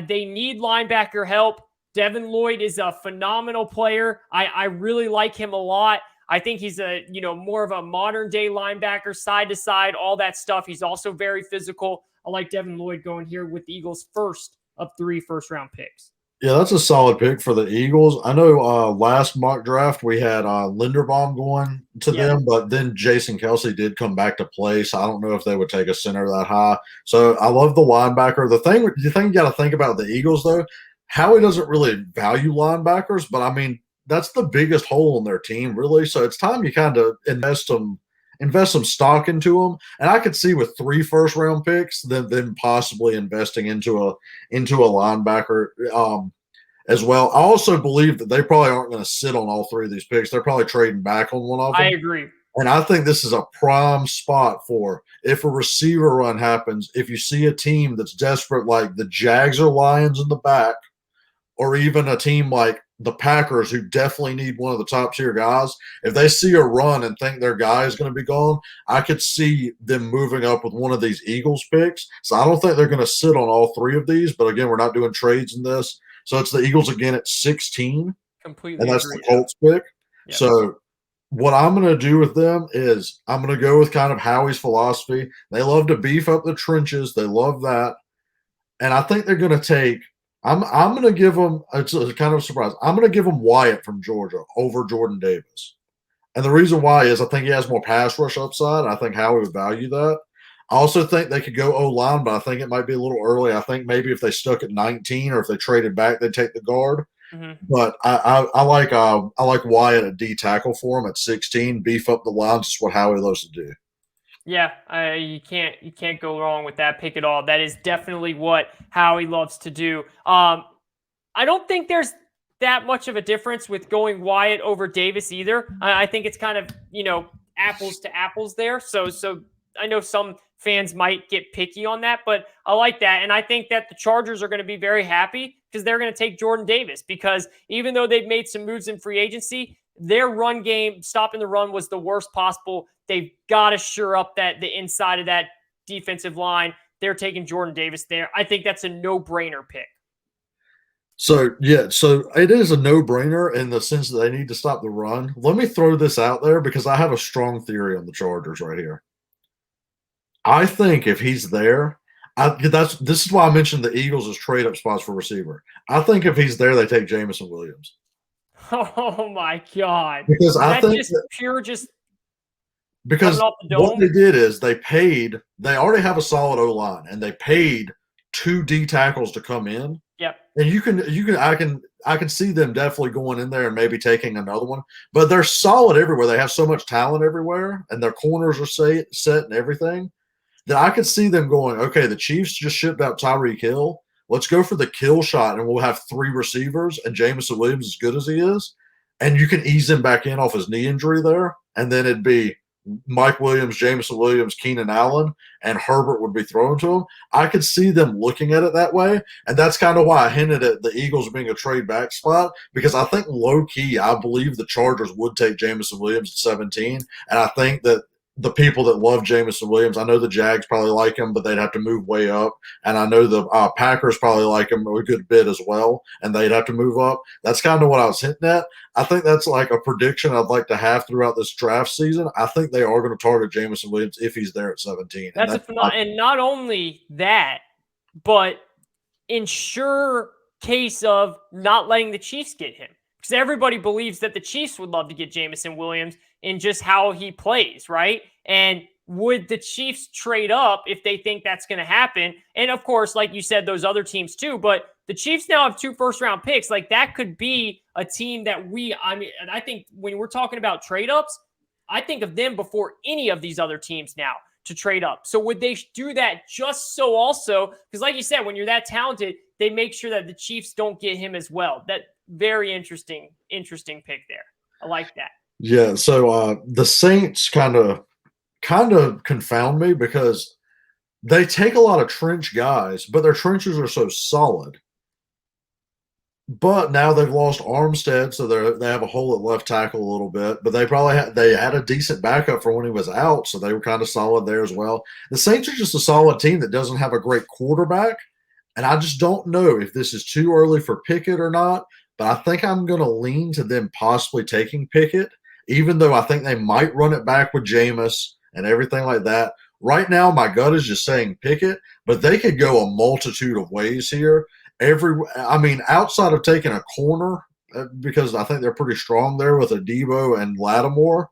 They need linebacker help. Devin Lloyd is a phenomenal player. I really like him a lot. I think he's more of a modern day linebacker, side to side, all that stuff. He's also very physical. I like Devin Lloyd going here with the Eagles' first of 3 first-round picks. Yeah, that's a solid pick for the Eagles. I know last mock draft we had Linderbaum going to them, but then Jason Kelsey did come back to play, so I don't know if they would take a center that high. So I love the linebacker. The thing you got to think about the Eagles, though, Howie doesn't really value linebackers, but I mean, that's the biggest hole in their team, really. So it's time you kind of invest some stock into them. And I could see with 3 first-round picks, them possibly investing into a linebacker as well. I also believe that they probably aren't going to sit on all 3 of these picks. They're probably trading back on one of them. I agree. And I think this is a prime spot for if a receiver run happens, if you see a team that's desperate, like the Jags or Lions in the back, or even a team like the Packers who definitely need one of the top tier guys, if they see a run and think their guy is going to be gone, I could see them moving up with one of these Eagles picks. So I don't think they're going to sit on all 3 of these, but again, we're not doing trades in this. So it's the Eagles again at 16. Completely and that's agree, the Colts pick. Yep. So what I'm going to do with them is I'm going to go with kind of Howie's philosophy. They love to beef up the trenches. They love that. And I think they're going to take I'm going to give them – it's a kind of a surprise. I'm going to give them Wyatt from Georgia over Jordan Davis. And the reason why is I think he has more pass rush upside, and I think Howie would value that. I also think they could go O-line, but I think it might be a little early. I think maybe if they stuck at 19 or if they traded back, they'd take the guard. Mm-hmm. But I like Wyatt at D tackle for him at 16. Beef up the lines is what Howie loves to do. Yeah, you can't go wrong with that pick at all. That is definitely what Howie loves to do. I don't think there's that much of a difference with going Wyatt over Davis either. I think it's kind of, apples to apples there. So I know some fans might get picky on that, but I like that. And I think that the Chargers are going to be very happy because they're going to take Jordan Davis, because even though they've made some moves in free agency, their run game, stopping the run, was the worst possible. They've got to shore up the inside of that defensive line. They're taking Jordan Davis there. I think that's a no-brainer pick. So it is a no-brainer in the sense that they need to stop the run. Let me throw this out there because I have a strong theory on the Chargers right here. I think if he's there, this is why I mentioned the Eagles as trade-up spots for receiver. I think if he's there, they take Jameson Williams. Oh my God! Because I think because what they did is they already have a solid O-line, and they paid 2 D tackles to come in. Yep. And I can see them definitely going in there and maybe taking another one. But they're solid everywhere. They have so much talent everywhere, and their corners are set and everything, that I could see them going, okay, the Chiefs just shipped out Tyreek Hill. Let's go for the kill shot, and we'll have 3 receivers, and Jameson Williams, as good as he is, and you can ease him back in off his knee injury there, and then it'd be Mike Williams, Jameson Williams, Keenan Allen, and Herbert would be thrown to him. I could see them looking at it that way, and that's kind of why I hinted at the Eagles being a trade back spot, because I think low-key I believe the Chargers would take Jameson Williams at 17, and I think that the people that love Jameson Williams, I know the Jags probably like him, but they'd have to move way up. And I know the Packers probably like him a good bit as well, and they'd have to move up. That's kind of what I was hinting at. I think that's like a prediction I'd like to have throughout this draft season. I think they are going to target Jameson Williams if he's there at 17. And not only that, but ensure case of not letting the Chiefs get him. Because everybody believes that the Chiefs would love to get Jameson Williams. in just how he plays, right? And would the Chiefs trade up if they think that's going to happen? And of course, like you said, those other teams too, but the Chiefs now have 2 first-round picks. Like that could be a team that and I think when we're talking about trade-ups, I think of them before any of these other teams now to trade up. So would they do that just so also, because like you said, when you're that talented, they make sure that the Chiefs don't get him as well. That very interesting pick there. I like that. Yeah, so the Saints kind of confound me because they take a lot of trench guys, but their trenches are so solid. But now they've lost Armstead, so they have a hole at left tackle a little bit. But they had a decent backup for when he was out, so they were kind of solid there as well. The Saints are just a solid team that doesn't have a great quarterback, and I just don't know if this is too early for Pickett or not. But I think I'm going to lean to them possibly taking Pickett, even though I think they might run it back with Jameis and everything like that. Right now, my gut is just saying Pickett, but they could go a multitude of ways here. Outside of taking a corner, because I think they're pretty strong there with Adebo and Lattimore,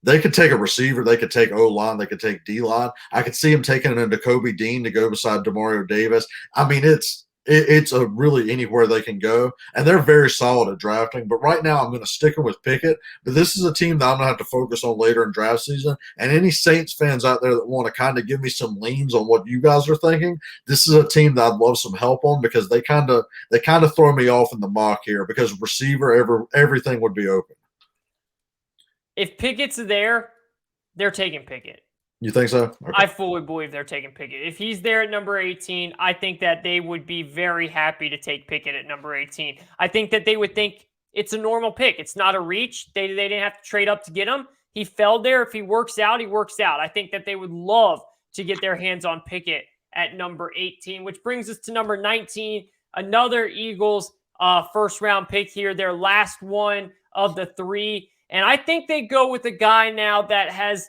they could take a receiver, they could take O-line, they could take D-line. I could see him taking a Nakobe Dean to go beside Demario Davis. I mean, it's a really anywhere they can go, and they're very solid at drafting. But right now, I'm going to stick them with Pickett. But this is a team that I'm going to have to focus on later in draft season. And any Saints fans out there that want to kind of give me some leans on what you guys are thinking, this is a team that I'd love some help on because they kind of throw me off in the mock here because receiver everything would be open. If Pickett's there, they're taking Pickett. You think so? Okay. I fully believe they're taking Pickett. If he's there at number 18, I think that they would be very happy to take Pickett at number 18. I think that they would think it's a normal pick. It's not a reach. They didn't have to trade up to get him. He fell there. If he works out, he works out. I think that they would love to get their hands on Pickett at number 18, which brings us to number 19, another Eagles first-round pick here, their last one of the 3. And I think they go with a guy now that has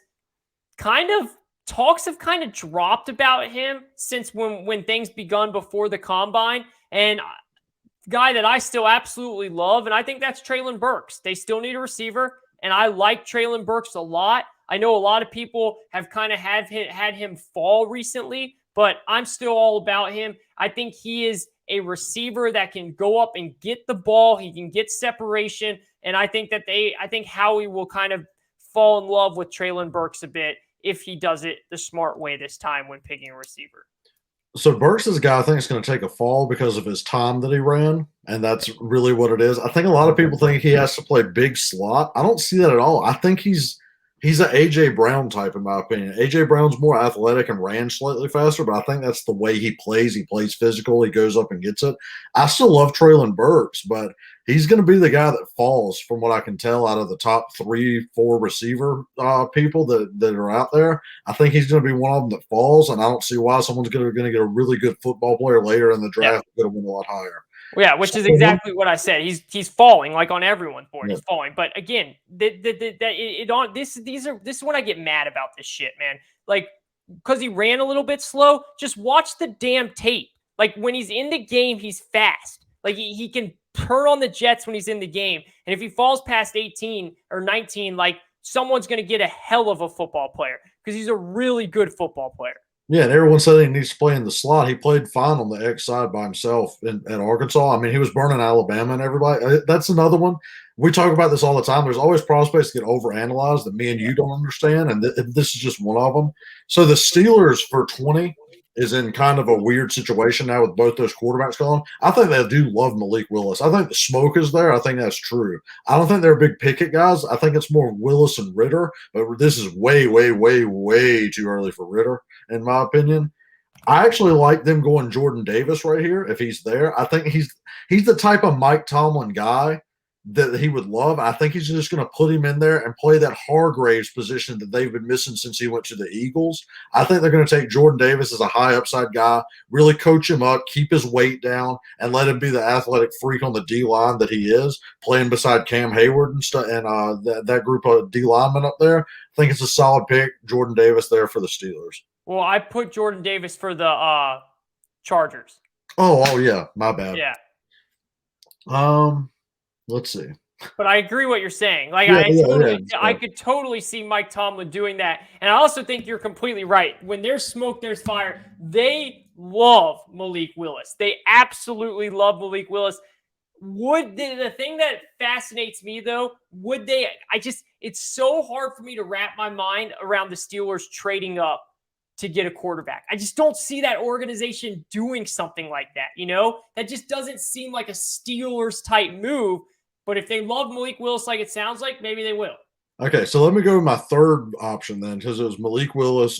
talks have kind of dropped about him since when things begun before the combine, and guy that I still absolutely love, and I think that's Treylon Burks. They still need a receiver, and I like Treylon Burks a lot. I know a lot of people have kind of had him fall recently, but I'm still all about him. I think he is a receiver that can go up and get the ball. He can get separation, and I think Howie will kind of fall in love with Treylon Burks a bit if he does it the smart way this time when picking a receiver. So Burks is a guy I think is going to take a fall because of his time that he ran, and that's really what it is. I think a lot of people think he has to play big slot. I don't see that at all. I think he's an A.J. Brown type, in my opinion. A.J. Brown's more athletic and ran slightly faster, but I think that's the way he plays. He plays physical. He goes up and gets it. I still love Treylon Burks, but he's going to be the guy that falls, from what I can tell, out of the top 3-4 receiver people that are out there. I think he's going to be one of them that falls, and I don't see why someone's going to get a really good football player later in the draft going to win a lot higher. Yeah, which is exactly what I said. He's falling like on everyone's board. He's falling, but again, this is when I get mad about this shit, man. Like, because he ran a little bit slow. Just watch the damn tape. Like when he's in the game, he's fast. Like he can turn on the jets when he's in the game, and if he falls past 18 or 19, like someone's going to get a hell of a football player because he's a really good football player. Yeah, and everyone said he needs to play in the slot. He played fine on the X side by himself at Arkansas. I mean, he was burning Alabama and everybody. That's another one. We talk about this all the time. There's always prospects that get overanalyzed that me and you don't understand, and this is just one of them. So the Steelers for 20 is in kind of a weird situation now with both those quarterbacks gone. I think they do love Malik Willis. I think the smoke is there. I think that's true. I don't think they're big Pickett guys. I think it's more Willis and Ritter, but this is way, way, way, way too early for Ritter, in my opinion. I actually like them going Jordan Davis right here if he's there. I think he's the type of Mike Tomlin guy that he would love. I think he's just going to put him in there and play that Hargraves position that they've been missing since he went to the Eagles. I think they're going to take Jordan Davis as a high upside guy, really coach him up, keep his weight down, and let him be the athletic freak on the D-line that he is, playing beside Cam Hayward and stuff, and that group of D linemen up there. I think it's a solid pick. Jordan Davis there for the Steelers. Well, I put Jordan Davis for the Chargers. Oh yeah, my bad. Yeah. Let's see. But I agree what you're saying. Like Yeah, I could totally see Mike Tomlin doing that. And I also think you're completely right. When there's smoke, there's fire. They love Malik Willis. They absolutely love Malik Willis. The thing that fascinates me though, it's so hard for me to wrap my mind around the Steelers trading up to get a quarterback. I just don't see that organization doing something like that. That just doesn't seem like a Steelers type move. But if they love Malik Willis like it sounds like, maybe they will. Okay, so let me go with my third option then, because it was Malik Willis,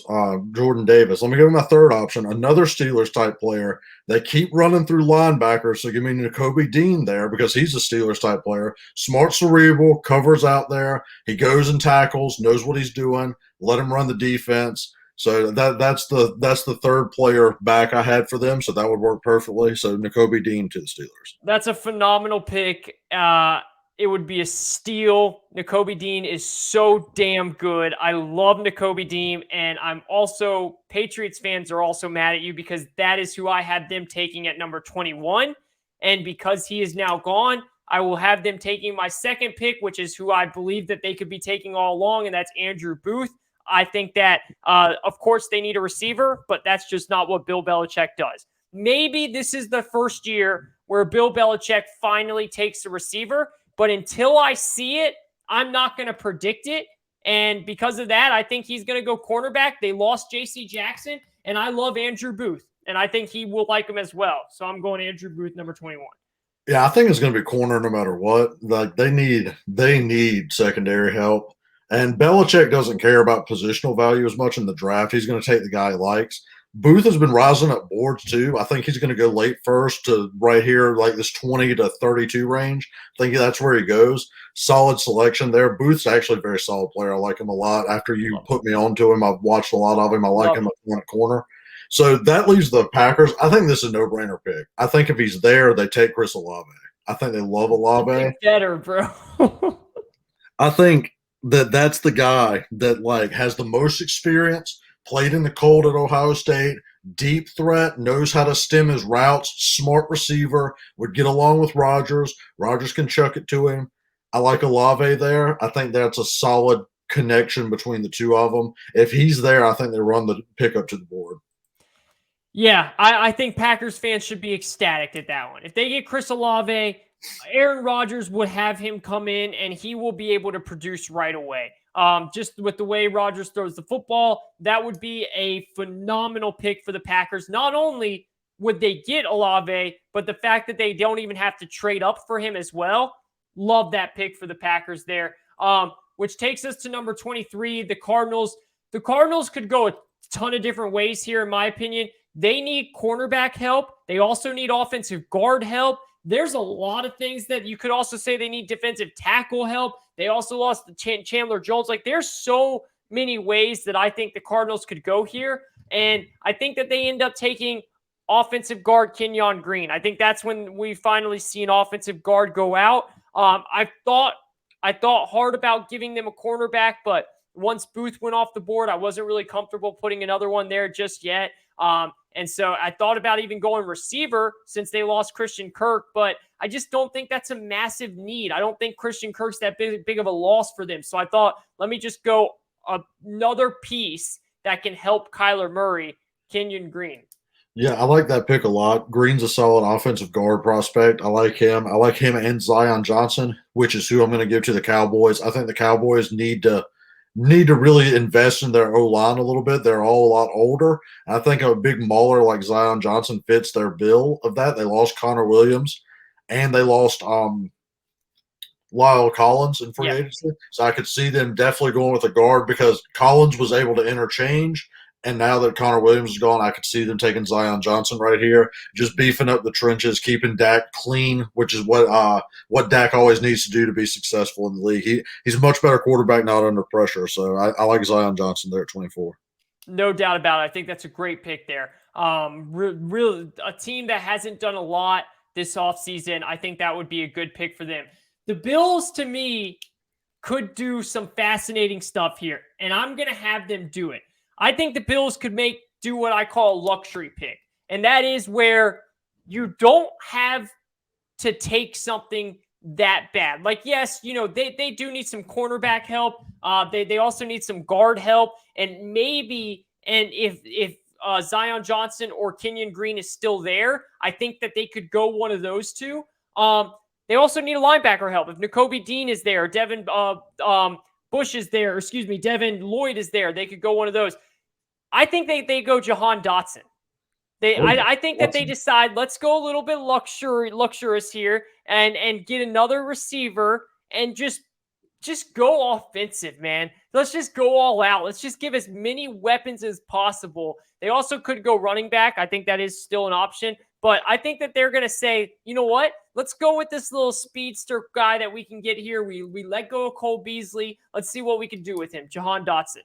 Jordan Davis. Let me go with my third option, another Steelers type player. They keep running through linebackers, so give me Nakobe Dean there because he's a Steelers type player. Smart, cerebral, covers out there. He goes and tackles, knows what he's doing. Let him run the defense. So that's the third player back I had for them. So that would work perfectly. So Nakobe Dean to the Steelers. That's a phenomenal pick. It would be a steal. Nakobe Dean is so damn good. I love Nakobe Dean, and I'm also Patriots fans are also mad at you because that is who I had them taking at number 21, and because he is now gone, I will have them taking my second pick, which is who I believe that they could be taking all along, and that's Andrew Booth. I think that, of course, they need a receiver, but that's just not what Bill Belichick does. Maybe this is the first year where Bill Belichick finally takes a receiver, but until I see it, I'm not going to predict it. And because of that, I think he's going to go cornerback. They lost J.C. Jackson, and I love Andrew Booth, and I think he will like him as well. So I'm going Andrew Booth, number 21. Yeah, I think it's going to be corner no matter what. Like they need secondary help. And Belichick doesn't care about positional value as much in the draft. He's going to take the guy he likes. Booth has been rising up boards too. I think he's going to go late first to right here, like this 20 to 32 range. I think that's where he goes. Solid selection there. Booth's actually a very solid player. I like him a lot. After you put me on to him, I've watched a lot of him. I like him at corner. So that leaves the Packers. I think this is a no-brainer pick. I think if he's there, they take Chris Olave. I think they love Olave. Better, bro. I think that's the guy that like has the most experience, played in the cold at Ohio State, deep threat, knows how to stem his routes, smart receiver, would get along with Rodgers. Rodgers can chuck it to him. I like Olave there. I think that's a solid connection between the two of them. If he's there, I think they run the pickup to the board. Yeah, I think Packers fans should be ecstatic at that one. If they get Chris Olave, Aaron Rodgers would have him come in, and he will be able to produce right away. Just with the way Rodgers throws the football, that would be a phenomenal pick for the Packers. Not only would they get Olave, but the fact that they don't even have to trade up for him as well. Love that pick for the Packers there. Which takes us to number 23, the Cardinals. The Cardinals could go a ton of different ways here, in my opinion. They need cornerback help. They also need offensive guard help. There's a lot of things that you could also say they need defensive tackle help. They also lost the Chandler Jones. Like, there's so many ways that I think the Cardinals could go here. And I think that they end up taking offensive guard Kenyon Green. I think that's when we finally see an offensive guard go out. I thought hard about giving them a cornerback, but once Booth went off the board, I wasn't really comfortable putting another one there just yet. And so I thought about even going receiver since they lost Christian Kirk, but I just don't think that's a massive need. I don't think Christian Kirk's that big of a loss for them. So I thought, let me just go another piece that can help Kyler Murray, Kenyon Green. Yeah, I like that pick a lot. Green's a solid offensive guard prospect. I like him. I like him and Zion Johnson, which is who I'm going to give to the Cowboys. I think the Cowboys need to really invest in their O-line a little bit. They're all a lot older. I think a big mauler like Zion Johnson fits their bill of that. They lost Connor Williams, and they lost Lyle Collins in free agency. So I could see them definitely going with a guard because Collins was able to interchange. And now that Connor Williams is gone, I could see them taking Zion Johnson right here, just beefing up the trenches, keeping Dak clean, which is what Dak always needs to do to be successful in the league. He's a much better quarterback, not under pressure. So I like Zion Johnson there at 24. No doubt about it. I think that's a great pick there. Really, a team that hasn't done a lot this offseason, I think that would be a good pick for them. The Bills, to me, could do some fascinating stuff here, and I'm going to have them do it. I think the Bills could do what I call a luxury pick. And that is where you don't have to take something that bad. Like, yes, they do need some cornerback help. They also need some guard help, and if Zion Johnson or Kenyon Green is still there, I think that they could go one of those two. They also need a linebacker help. If Nakobe Dean is there, Devin Bush is there, Devin Lloyd is there, they could go one of those. I think they go Jahan Dotson. I think that they decide, let's go a little bit luxurious here and get another receiver and just go offensive, man. Let's just go all out. Let's just give as many weapons as possible. They also could go running back. I think that is still an option. But I think that they're going to say, you know what? Let's go with this little speedster guy that we can get here. We let go of Cole Beasley. Let's see what we can do with him. Jahan Dotson.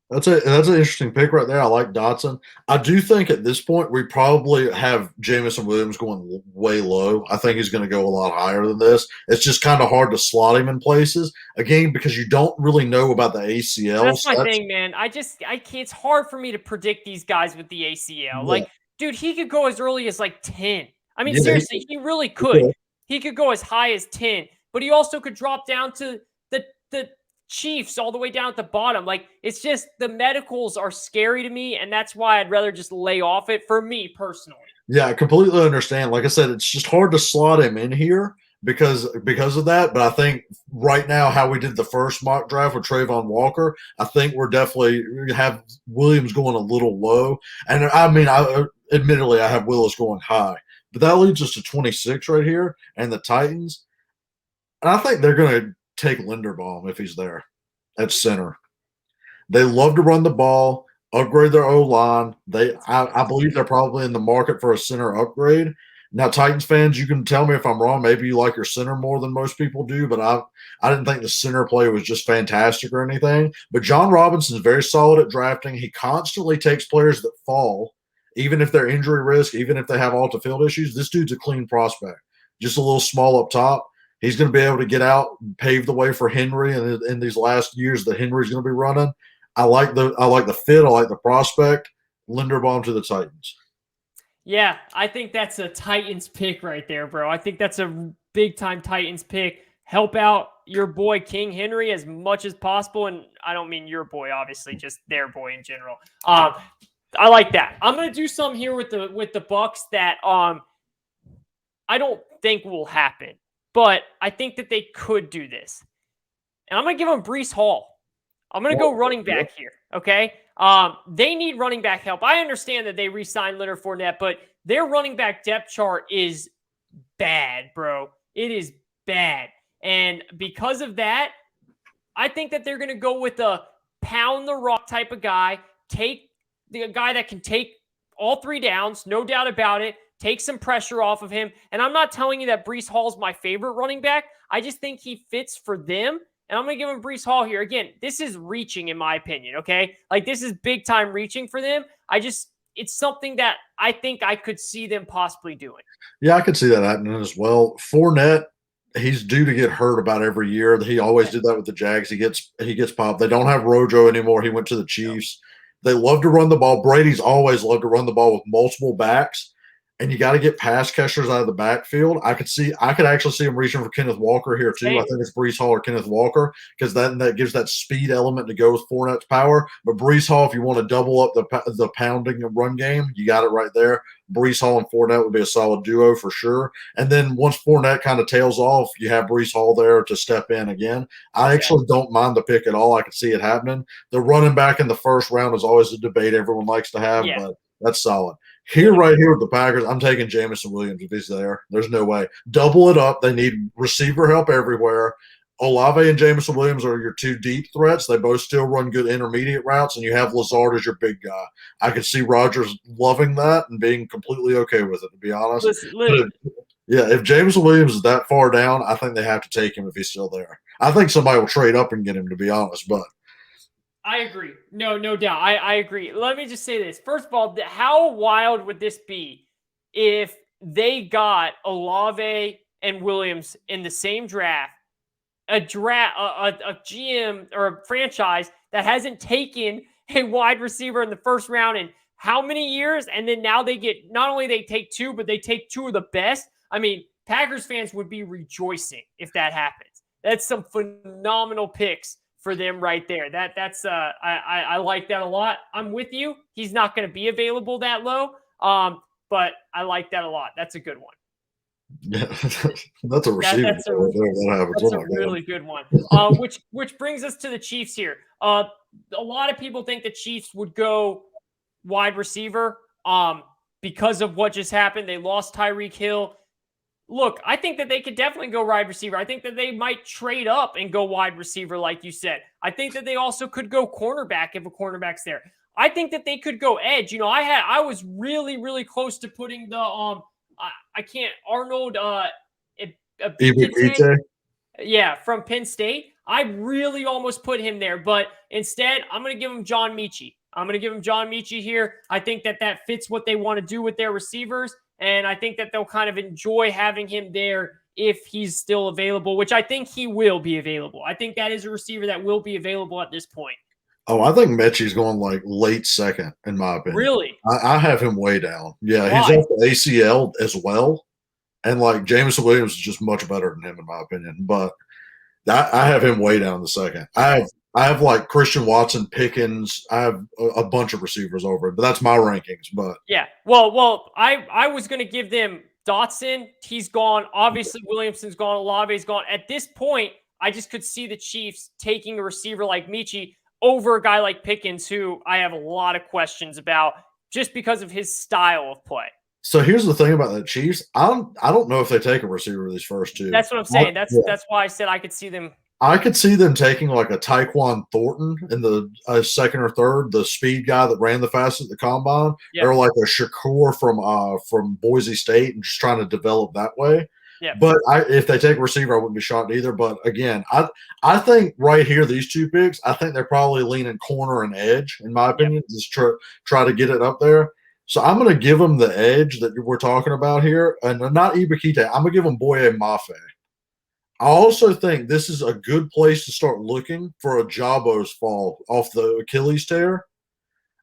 That's an interesting pick right there. I like Dotson. I do think at this point we probably have Jameson Williams going way low. I think he's going to go a lot higher than this. It's just kind of hard to slot him in places again because you don't really know about the ACL. That's my thing, man. I can't. It's hard for me to predict these guys with the ACL. Yeah. Like, dude, he could go as early as like 10. I mean, seriously, he really could. He could go as high as 10, but he also could drop down to the Chiefs all the way down at the bottom. Like, it's just the medicals are scary to me, and that's why I'd rather just lay off it for me personally. Yeah, I completely understand. Like I said, it's just hard to slot him in here because of that. But I think right now, how we did the first mock draft with Trayvon Walker, I think we're definitely have Williams going a little low. And I mean, admittedly, I have Willis going high, but that leads us to 26 right here and the Titans. And I think they're going to take Linderbaum if he's there at center. They love to run the ball, upgrade their O-line. I believe they're probably in the market for a center upgrade. Now, Titans fans, you can tell me if I'm wrong. Maybe you like your center more than most people do, but I didn't think the center play was just fantastic or anything. But John Robinson is very solid at drafting. He constantly takes players that fall, even if they're injury risk, even if they have off-the-field issues. This dude's a clean prospect, just a little small up top. He's going to be able to get out and pave the way for Henry in these last years that Henry's going to be running. I like the fit. I like the prospect. Linderbaum to the Titans. Yeah, I think that's a Titans pick right there, bro. I think that's a big-time Titans pick. Help out your boy King Henry as much as possible, and I don't mean your boy, obviously, just their boy in general. I like that. I'm going to do some here with the Bucks that I don't think will happen. But I think that they could do this. And I'm going to give them Breece Hall. I'm going to go running back here, okay? They need running back help. I understand that they re-signed Leonard Fournette, but their running back depth chart is bad, bro. It is bad. And because of that, I think that they're going to go with a pound the rock type of guy, take the guy that can take all three downs, no doubt about it, take some pressure off of him. And I'm not telling you that Breece Hall is my favorite running back. I just think he fits for them. And I'm going to give him Breece Hall here. Again, this is reaching in my opinion, okay? Like, this is big time reaching for them. It's something that I think I could see them possibly doing. Yeah, I could see that happening as well. Fournette, he's due to get hurt about every year. He always did that with the Jags. He gets popped. They don't have Rojo anymore. He went to the Chiefs. They love to run the ball. Brady's always loved to run the ball with multiple backs. And you got to get pass catchers out of the backfield. I could actually see him reaching for Kenneth Walker here too. I think it's Breece Hall or Kenneth Walker because that gives that speed element to go with Fournette's power. But Breece Hall, if you want to double up the pounding and run game, you got it right there. Breece Hall and Fournette would be a solid duo for sure. And then once Fournette kind of tails off, you have Breece Hall there to step in again. I actually don't mind the pick at all. I could see it happening. The running back in the first round is always a debate everyone likes to have, but that's solid. Right here with the Packers, I'm taking Jameson Williams if he's there. There's no way. Double it up. They need receiver help everywhere. Olave and Jameson Williams are your two deep threats. They both still run good intermediate routes, and you have Lazard as your big guy. I could see Rodgers loving that and being completely okay with it, to be honest. If Jameson Williams is that far down, I think they have to take him if he's still there. I think somebody will trade up and get him, to be honest, but I agree. No doubt. I agree. Let me just say this. First of all, how wild would this be if they got Olave and Williams in the same draft, a GM or a franchise that hasn't taken a wide receiver in the first round in how many years? And then now they get, not only they take two, but they take two of the best. I mean, Packers fans would be rejoicing if that happens. That's some phenomenal picks for them right there. I like that a lot. I'm with you. He's not going to be available that low, but I like that a lot. That's a good one. Yeah, that's a receiver. That's a really good one. Which brings us to the Chiefs here. A lot of people think the Chiefs would go wide receiver because of what just happened. They lost Tyreek Hill. Look, I think that they could definitely go wide receiver. I think that they might trade up and go wide receiver, like you said. I think that they also could go cornerback if a cornerback's there. I think that they could go edge. I was really, really close to putting the Arnold Ibukite. Yeah, from Penn State. I really almost put him there, but instead, I'm going to give him John Mechie. I'm going to give him John Mechie here. I think that fits what they want to do with their receivers, and I think that they'll kind of enjoy having him there if he's still available, which I think he will be available. I think that is a receiver that will be available at this point. Oh, I think Mechie's going like late second, in my opinion. Really? I have him way down. Yeah, Why? he's off the ACL as well. And like Jameson Williams is just much better than him, in my opinion. But I have him way down the second. I have like Christian Watson, Pickens. I have a bunch of receivers over it, but that's my rankings. But yeah, well, I was going to give them Dotson. He's gone. Obviously, Williamson's gone. Olave's gone. At this point, I just could see the Chiefs taking a receiver like Mechie over a guy like Pickens, who I have a lot of questions about just because of his style of play. So here's the thing about the Chiefs. I don't know if they take a receiver these first two. That's what I'm saying. That's why I said I could see them. I could see them taking like a Tyquan Thornton in the second or third, the speed guy that ran the fastest at the combine, or like a Shakur from Boise State, and just trying to develop that way. Yeah. But if they take a receiver, I wouldn't be shocked either. But again, I think right here, these two picks, I think they're probably leaning corner and edge, in my opinion, just try to get it up there. So I'm going to give them the edge that we're talking about here, and not Ibukite. I'm going to give them Boye Mafe. I also think this is a good place to start looking for a Jabo's fall off the Achilles tear.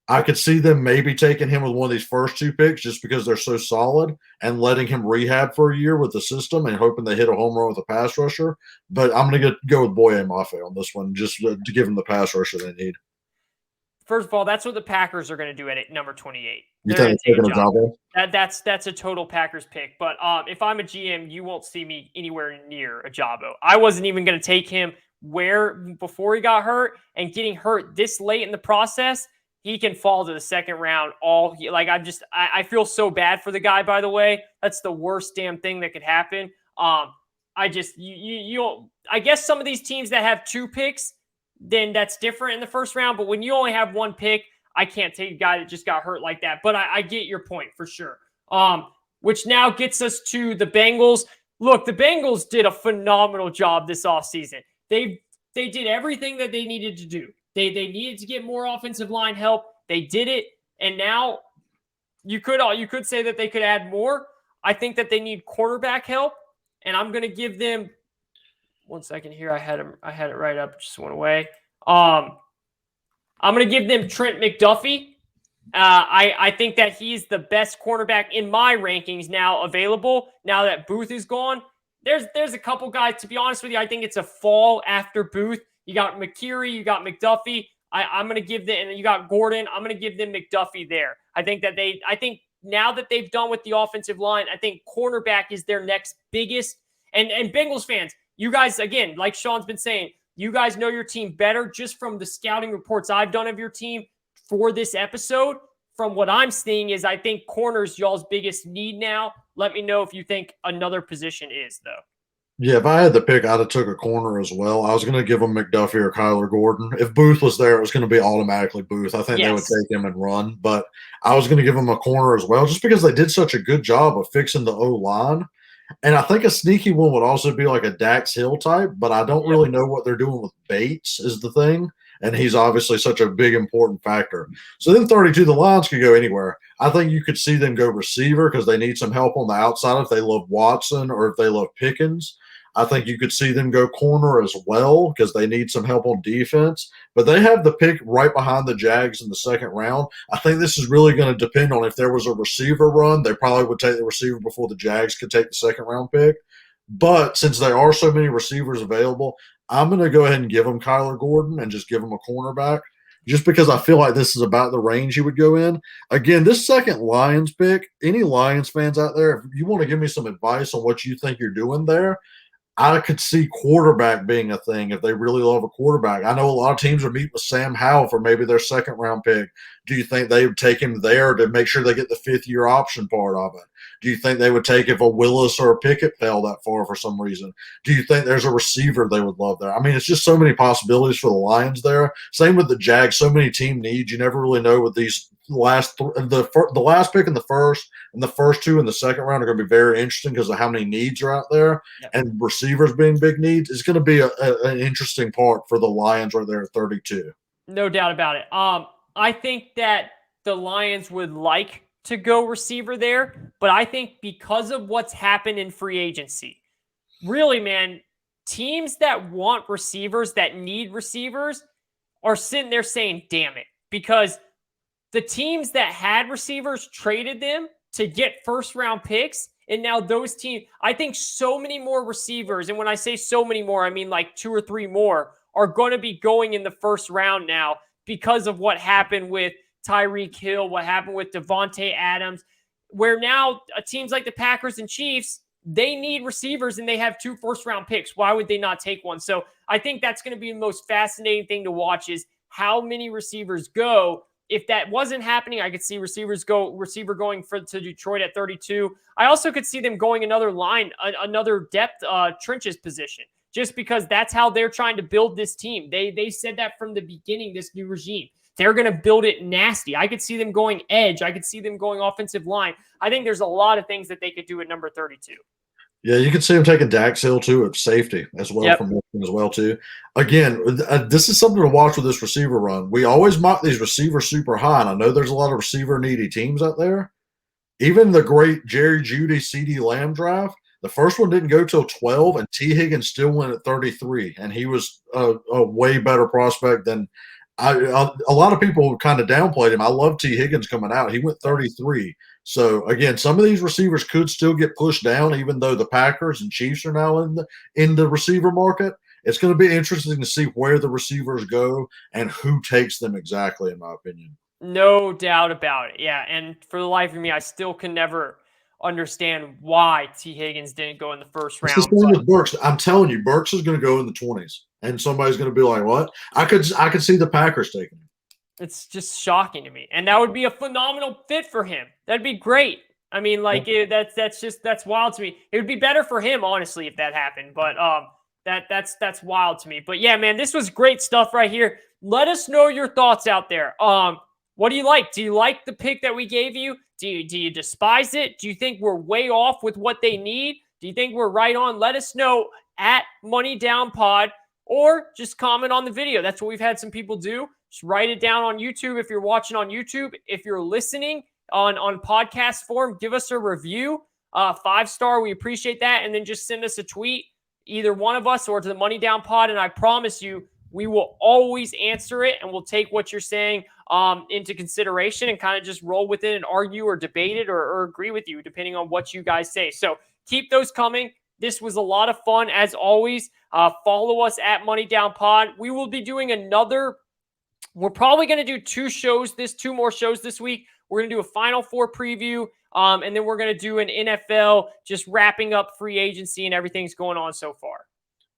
I could see them maybe taking him with one of these first two picks just because they're so solid and letting him rehab for a year with the system and hoping they hit a home run with a pass rusher. But I'm going to go with Boye Mafe on this one just to give them the pass rusher they need. First of all, that's what the Packers are going to do at number 28. You think they're taking a Jabo? That's a total Packers pick. But if I'm a GM, you won't see me anywhere near a Jabo. I wasn't even going to take him before he got hurt, and getting hurt this late in the process, he can fall to the second round. I feel so bad for the guy, by the way. That's the worst damn thing that could happen. I guess some of these teams that have two picks, then that's different in the first round. But when you only have one pick, I can't take a guy that just got hurt like that. But I get your point for sure. Which now gets us to the Bengals. Look, the Bengals did a phenomenal job this offseason. They did everything that they needed to do. They needed to get more offensive line help. They did it. And now you could say that they could add more. I think that they need quarterback help. And I'm going to give them – 1 second here. I had it right up. It just went away. I'm going to give them Trent McDuffie. I think that he's the best cornerback in my rankings now available. Now that Booth is gone, there's a couple guys. To be honest with you, I think it's a fall after Booth. You got McKinney, you got McDuffie. I'm going to give them, and you got Gordon. I'm going to give them McDuffie there. I think now that they've done with the offensive line, I think cornerback is their next biggest. And Bengals fans, you guys, again, like Sean's been saying, you guys know your team better just from the scouting reports I've done of your team for this episode. From what I'm seeing is I think corner's y'all's biggest need now. Let me know if you think another position is, though. Yeah, if I had the pick, I'd have took a corner as well. I was going to give them McDuffie or Kyler Gordon. If Booth was there, it was going to be automatically Booth. I think they would take him and run. But I was going to give them a corner as well just because they did such a good job of fixing the O-line. And I think a sneaky one would also be like a Dax Hill type, but I don't really know what they're doing with Bates is the thing. And he's obviously such a big, important factor. So then 32, the Lions could go anywhere. I think you could see them go receiver because they need some help on the outside if they love Watson or if they love Pickens. I think you could see them go corner as well because they need some help on defense. But they have the pick right behind the Jags in the second round. I think this is really going to depend on if there was a receiver run. They probably would take the receiver before the Jags could take the second round pick. But since there are so many receivers available, I'm going to go ahead and give them Kyler Gordon and just give them a cornerback just because I feel like this is about the range he would go in. Again, this second Lions pick, any Lions fans out there, if you want to give me some advice on what you think you're doing there, I could see quarterback being a thing if they really love a quarterback. I know a lot of teams are meeting with Sam Howell for maybe their second round pick. Do you think they would take him there to make sure they get the 5th-year option part of it? Do you think they would take if a Willis or a Pickett fell that far for some reason? Do you think there's a receiver they would love there? I mean, it's just so many possibilities for the Lions there. Same with the Jags, so many team needs. You never really know with these the last pick in the first and the first two in the second round are going to be very interesting because of how many needs are out there. Yep. And receivers being big needs is going to be an interesting part for the Lions right there at 32. No doubt about it. I think that the Lions would like to go receiver there, but I think because of what's happened in free agency, really, man, teams that want receivers, that need receivers, are sitting there saying, damn it, because the teams that had receivers traded them to get first-round picks, and now those teams, I think so many more receivers, and when I say so many more, I mean like 2 or 3 more, are going to be going in the first round now because of what happened with Tyreek Hill, what happened with Devontae Adams, where now teams like the Packers and Chiefs, they need receivers, and they have 2 first-round picks. Why would they not take one? So I think that's going to be the most fascinating thing to watch is how many receivers go. If that wasn't happening, I could see receiver going to Detroit at 32. I also could see them going another line, another depth trenches position, just because that's how they're trying to build this team. They said that from the beginning, this new regime. They're going to build it nasty. I could see them going edge. I could see them going offensive line. I think there's a lot of things that they could do at number 32. Yeah, you could see him taking Dax Hill too at safety as well from Michigan as well too. Again, this is something to watch with this receiver run. We always mock these receivers super high, and I know there's a lot of receiver needy teams out there. Even the great Jerry Jeudy CeeDee Lamb draft, the first one didn't go till 12, and T. Higgins still went at 33, and he was a way better prospect than a lot of people kind of downplayed him. I love T. Higgins coming out. He went 33. So, again, some of these receivers could still get pushed down, even though the Packers and Chiefs are now in the receiver market. It's going to be interesting to see where the receivers go and who takes them exactly, in my opinion. No doubt about it. Yeah, and for the life of me, I still can never understand why T. Higgins didn't go in the first round. It's the same with Burks. I'm telling you, Burks is going to go in the 20s, and somebody's going to be like, what? I could see the Packers taking him. It's just shocking to me. And that would be a phenomenal fit for him. That'd be great. I mean, like that's wild to me. It would be better for him, honestly, if that happened. But that's wild to me. But yeah, man, this was great stuff right here. Let us know your thoughts out there. What do you like? Do you like the pick that we gave you? Do you despise it? Do you think we're way off with what they need? Do you think we're right on? Let us know at Money Down Pod, or just comment on the video. That's what we've had some people do. Just write it down on YouTube if you're watching on YouTube. If you're listening on podcast form, give us a review, 5-star. We appreciate that. And then just send us a tweet, either one of us or to the Money Down Pod. And I promise you, we will always answer it, and we'll take what you're saying into consideration and kind of just roll with it and argue or debate it or agree with you, depending on what you guys say. So keep those coming. This was a lot of fun, as always. Follow us at Money Down Pod. We will be doing we're probably going to do 2 more shows this week. We're going to do a Final Four preview, and then we're going to do an NFL, just wrapping up free agency and everything's going on so far.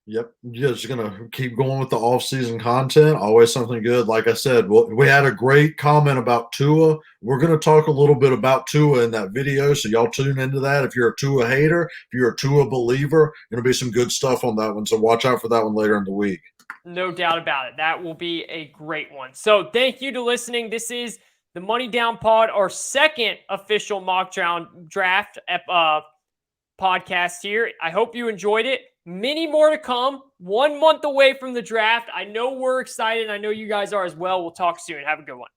Yep. Just going to keep going with the off-season content. Always something good. Like I said, we had a great comment about Tua. We're going to talk a little bit about Tua in that video, so y'all tune into that. If you're a Tua hater, if you're a Tua believer, going to be some good stuff on that one, so watch out for that one later in the week. No doubt about it. That will be a great one. So thank you to listening. This is the Money Down Pod, our second official mock draft podcast here. I hope you enjoyed it. Many more to come. 1 month away from the draft. I know we're excited. I know you guys are as well. We'll talk soon. Have a good one.